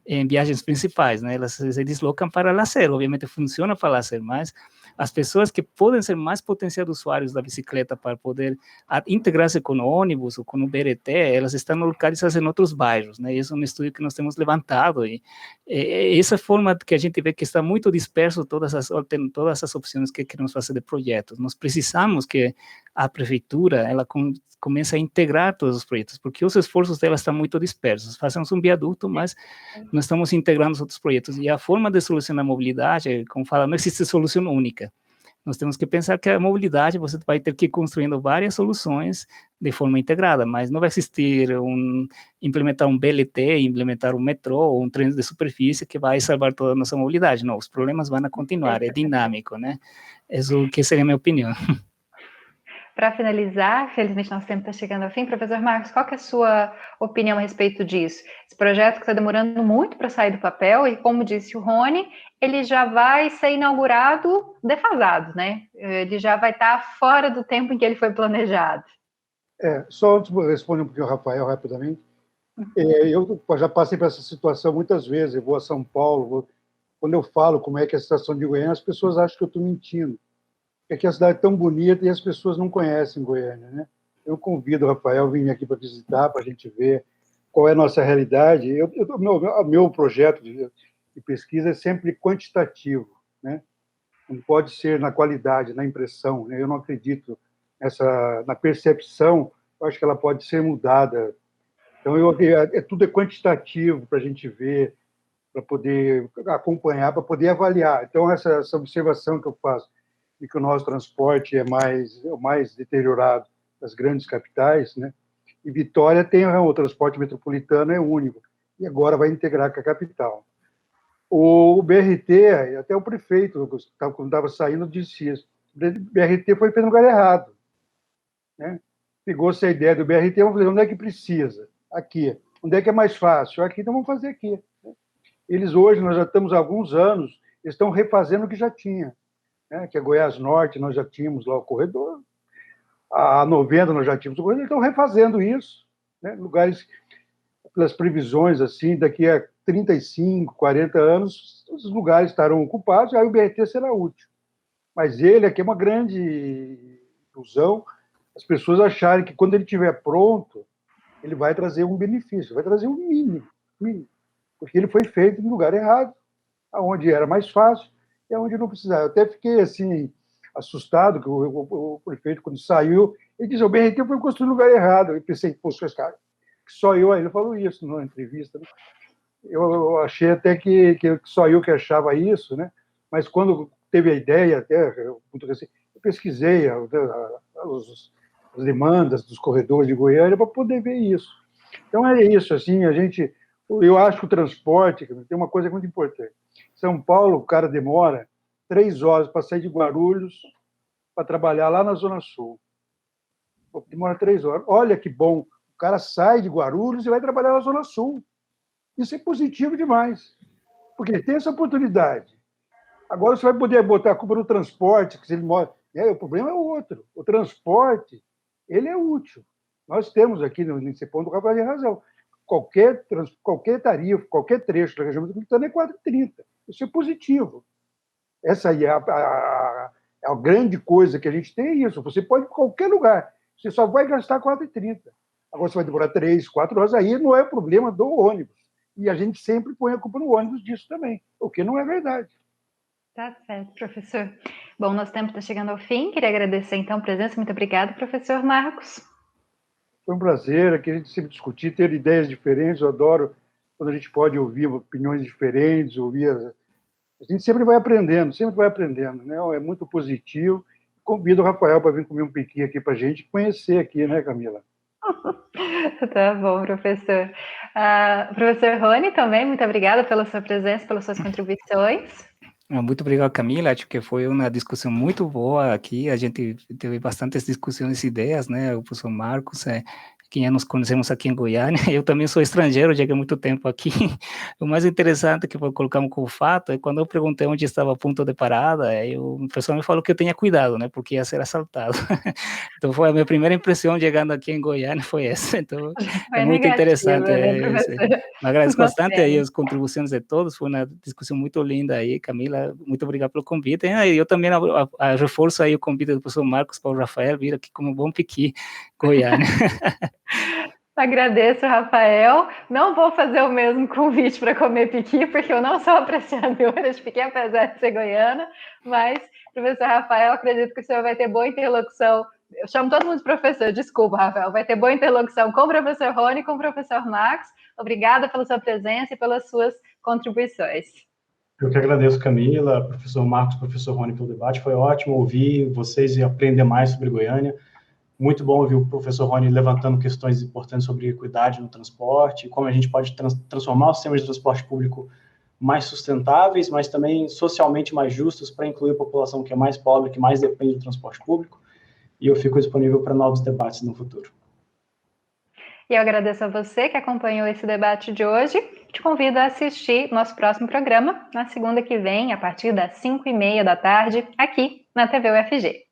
E: em viagens principais, né? Elas se deslocam para lazer, obviamente funciona para lazer, mas as pessoas que podem ser mais potenciais usuários da bicicleta para poder integrar-se com o ônibus ou com o BRT, elas estão localizadas em outros bairros, né? Esse é um estudo que nós temos levantado, e essa forma que a gente vê que está muito disperso todas as opções que queremos fazer de projetos. Nós precisamos que a prefeitura ela comece a integrar todos os projetos, porque os esforços dela estão muito dispersos. Fazemos um viaduto, mas não estamos integrando os outros projetos. E a forma de solucionar a mobilidade, como fala, não existe solução única. Nós temos que pensar que a mobilidade, você vai ter que ir construindo várias soluções de forma integrada, mas não vai existir implementar um BLT, implementar um metrô ou um trem de superfície que vai salvar toda a nossa mobilidade. Não, os problemas vão continuar, é dinâmico, né? Isso que seria a minha opinião.
G: Para finalizar, felizmente nosso tempo está chegando ao fim. Professor Marcos, qual que é a sua opinião a respeito disso? Esse projeto que está demorando muito para sair do papel e, como disse o Rony, ele já vai ser inaugurado defasado, né? Ele já vai estar fora do tempo em que ele foi planejado.
D: Só antes de responder um pouquinho ao Rafael, rapidamente. Eu já passei por essa situação muitas vezes. Eu vou a São Paulo, quando eu falo como é que é a situação de Goiânia, as pessoas acham que eu estou mentindo. É que a cidade é tão bonita e as pessoas não conhecem Goiânia, né? Eu convido o Rafael a vir aqui para visitar, para a gente ver qual é a nossa realidade. Meu projeto de pesquisa é sempre quantitativo, né? Não pode ser na qualidade, na impressão, né? Eu não acredito na percepção. Eu acho que ela pode ser mudada. Então, tudo é quantitativo para a gente ver, para poder acompanhar, para poder avaliar. Então, essa observação que eu faço, e que o nosso transporte é o mais deteriorado das grandes capitais, né? E Vitória tem o transporte metropolitano, é único, e agora vai integrar com a capital. O BRT, até o prefeito, quando estava saindo, disse isso, o BRT foi feito no lugar errado, né? Pegou-se a ideia do BRT, vamos fazer, onde é que precisa? Aqui. Onde é que é mais fácil? Aqui, então vamos fazer aqui. Eles hoje, nós já estamos há alguns anos, estão refazendo o que já tinha. Que é Goiás Norte, nós já tínhamos lá o corredor, a 90 nós já tínhamos o corredor, estão refazendo isso, né? Lugares, pelas previsões, assim, daqui a 35, 40 anos, os lugares estarão ocupados, e aí o BRT será útil. Mas ele aqui é uma grande ilusão as pessoas acharem que quando ele estiver pronto, ele vai trazer um benefício, vai trazer um mínimo, porque ele foi feito no lugar errado, aonde era mais fácil e aonde não precisava. Eu até fiquei assim assustado que o prefeito, quando saiu, ele disse: o BRT foi construído no lugar errado. Eu pensei, poxa, cara, só eu ainda falou isso numa entrevista, né? Eu achei até que só eu que achava isso, né? Mas quando teve a ideia, até eu pesquisei as demandas dos corredores de Goiânia para poder ver isso. Então é isso, assim, eu acho que o transporte tem uma coisa muito importante. São Paulo, o cara demora 3 horas para sair de Guarulhos para trabalhar lá na Zona Sul. Demora 3 horas. Olha que bom, o cara sai de Guarulhos e vai trabalhar na Zona Sul. Isso é positivo demais, porque ele tem essa oportunidade. Agora você vai poder botar a culpa no transporte, que se ele mora... o problema é outro. O transporte, ele é útil. Nós temos aqui, nesse ponto, o Rafael tem razão. Qualquer tarifa, qualquer trecho da região metropolitana é 4,30. Isso é positivo. Essa aí é a grande coisa que a gente tem, é isso. Você pode ir para qualquer lugar, você só vai gastar 4,30. Agora você vai demorar 3, 4 horas, aí não é problema do ônibus. E a gente sempre põe a culpa no ônibus disso também, o que não é verdade.
G: Tá certo, professor. Bom, nosso tempo está chegando ao fim. Queria agradecer, então, a presença. Muito obrigada, professor Marcos.
D: Foi um prazer aqui a gente sempre discutir, ter ideias diferentes. Eu adoro quando a gente pode ouvir opiniões diferentes, A gente sempre vai aprendendo, né? É muito positivo. Convido o Rafael para vir comer um piqui aqui para a gente conhecer aqui, né, Camila?
G: Tá bom, professor. Professor Rony, também, muito obrigada pela sua presença, pelas suas contribuições.
E: Muito obrigado, Camila. Acho que foi uma discussão muito boa aqui. A gente teve bastantes discussões e ideias, né? O professor Marcos, que já nos conhecemos aqui em Goiânia. Eu também sou estrangeiro, cheguei há muito tempo aqui. O mais interessante que colocamos como fato é quando eu perguntei onde estava o ponto de parada, o pessoal me falou que eu tenha cuidado, né? Porque ia ser assaltado. Então foi a minha primeira impressão chegando aqui em Goiânia, foi essa. Então é muito interessante.
G: Né,
E: agradeço bastante aí as contribuições de todos. Foi uma discussão muito linda aí, Camila. Muito obrigado pelo convite. E eu também reforço aí o convite do professor Marcos para o Rafael vir aqui como um bom piqui, Goiânia.
G: Agradeço, Rafael. Não vou fazer o mesmo convite para comer piqui, porque eu não sou apreciadora de piqui, apesar de ser goiana, mas, professor Rafael, acredito que o senhor vai ter boa interlocução. Eu chamo todo mundo de professor, desculpa, Rafael. Vai ter boa interlocução com o professor Rony e com o professor Marcos. Obrigada pela sua presença e pelas suas contribuições.
F: Eu que agradeço, Camila, professor Marcos, professor Rony, pelo debate. Foi ótimo ouvir vocês e aprender mais sobre Goiânia. Muito bom ouvir o professor Rony levantando questões importantes sobre equidade no transporte, como a gente pode transformar os sistemas de transporte público mais sustentáveis, mas também socialmente mais justos para incluir a população que é mais pobre, que mais depende do transporte público. E eu fico disponível para novos debates no futuro.
G: E eu agradeço a você que acompanhou esse debate de hoje. Te convido a assistir nosso próximo programa na segunda que vem, a partir das 5h30 da tarde, aqui na TV UFG.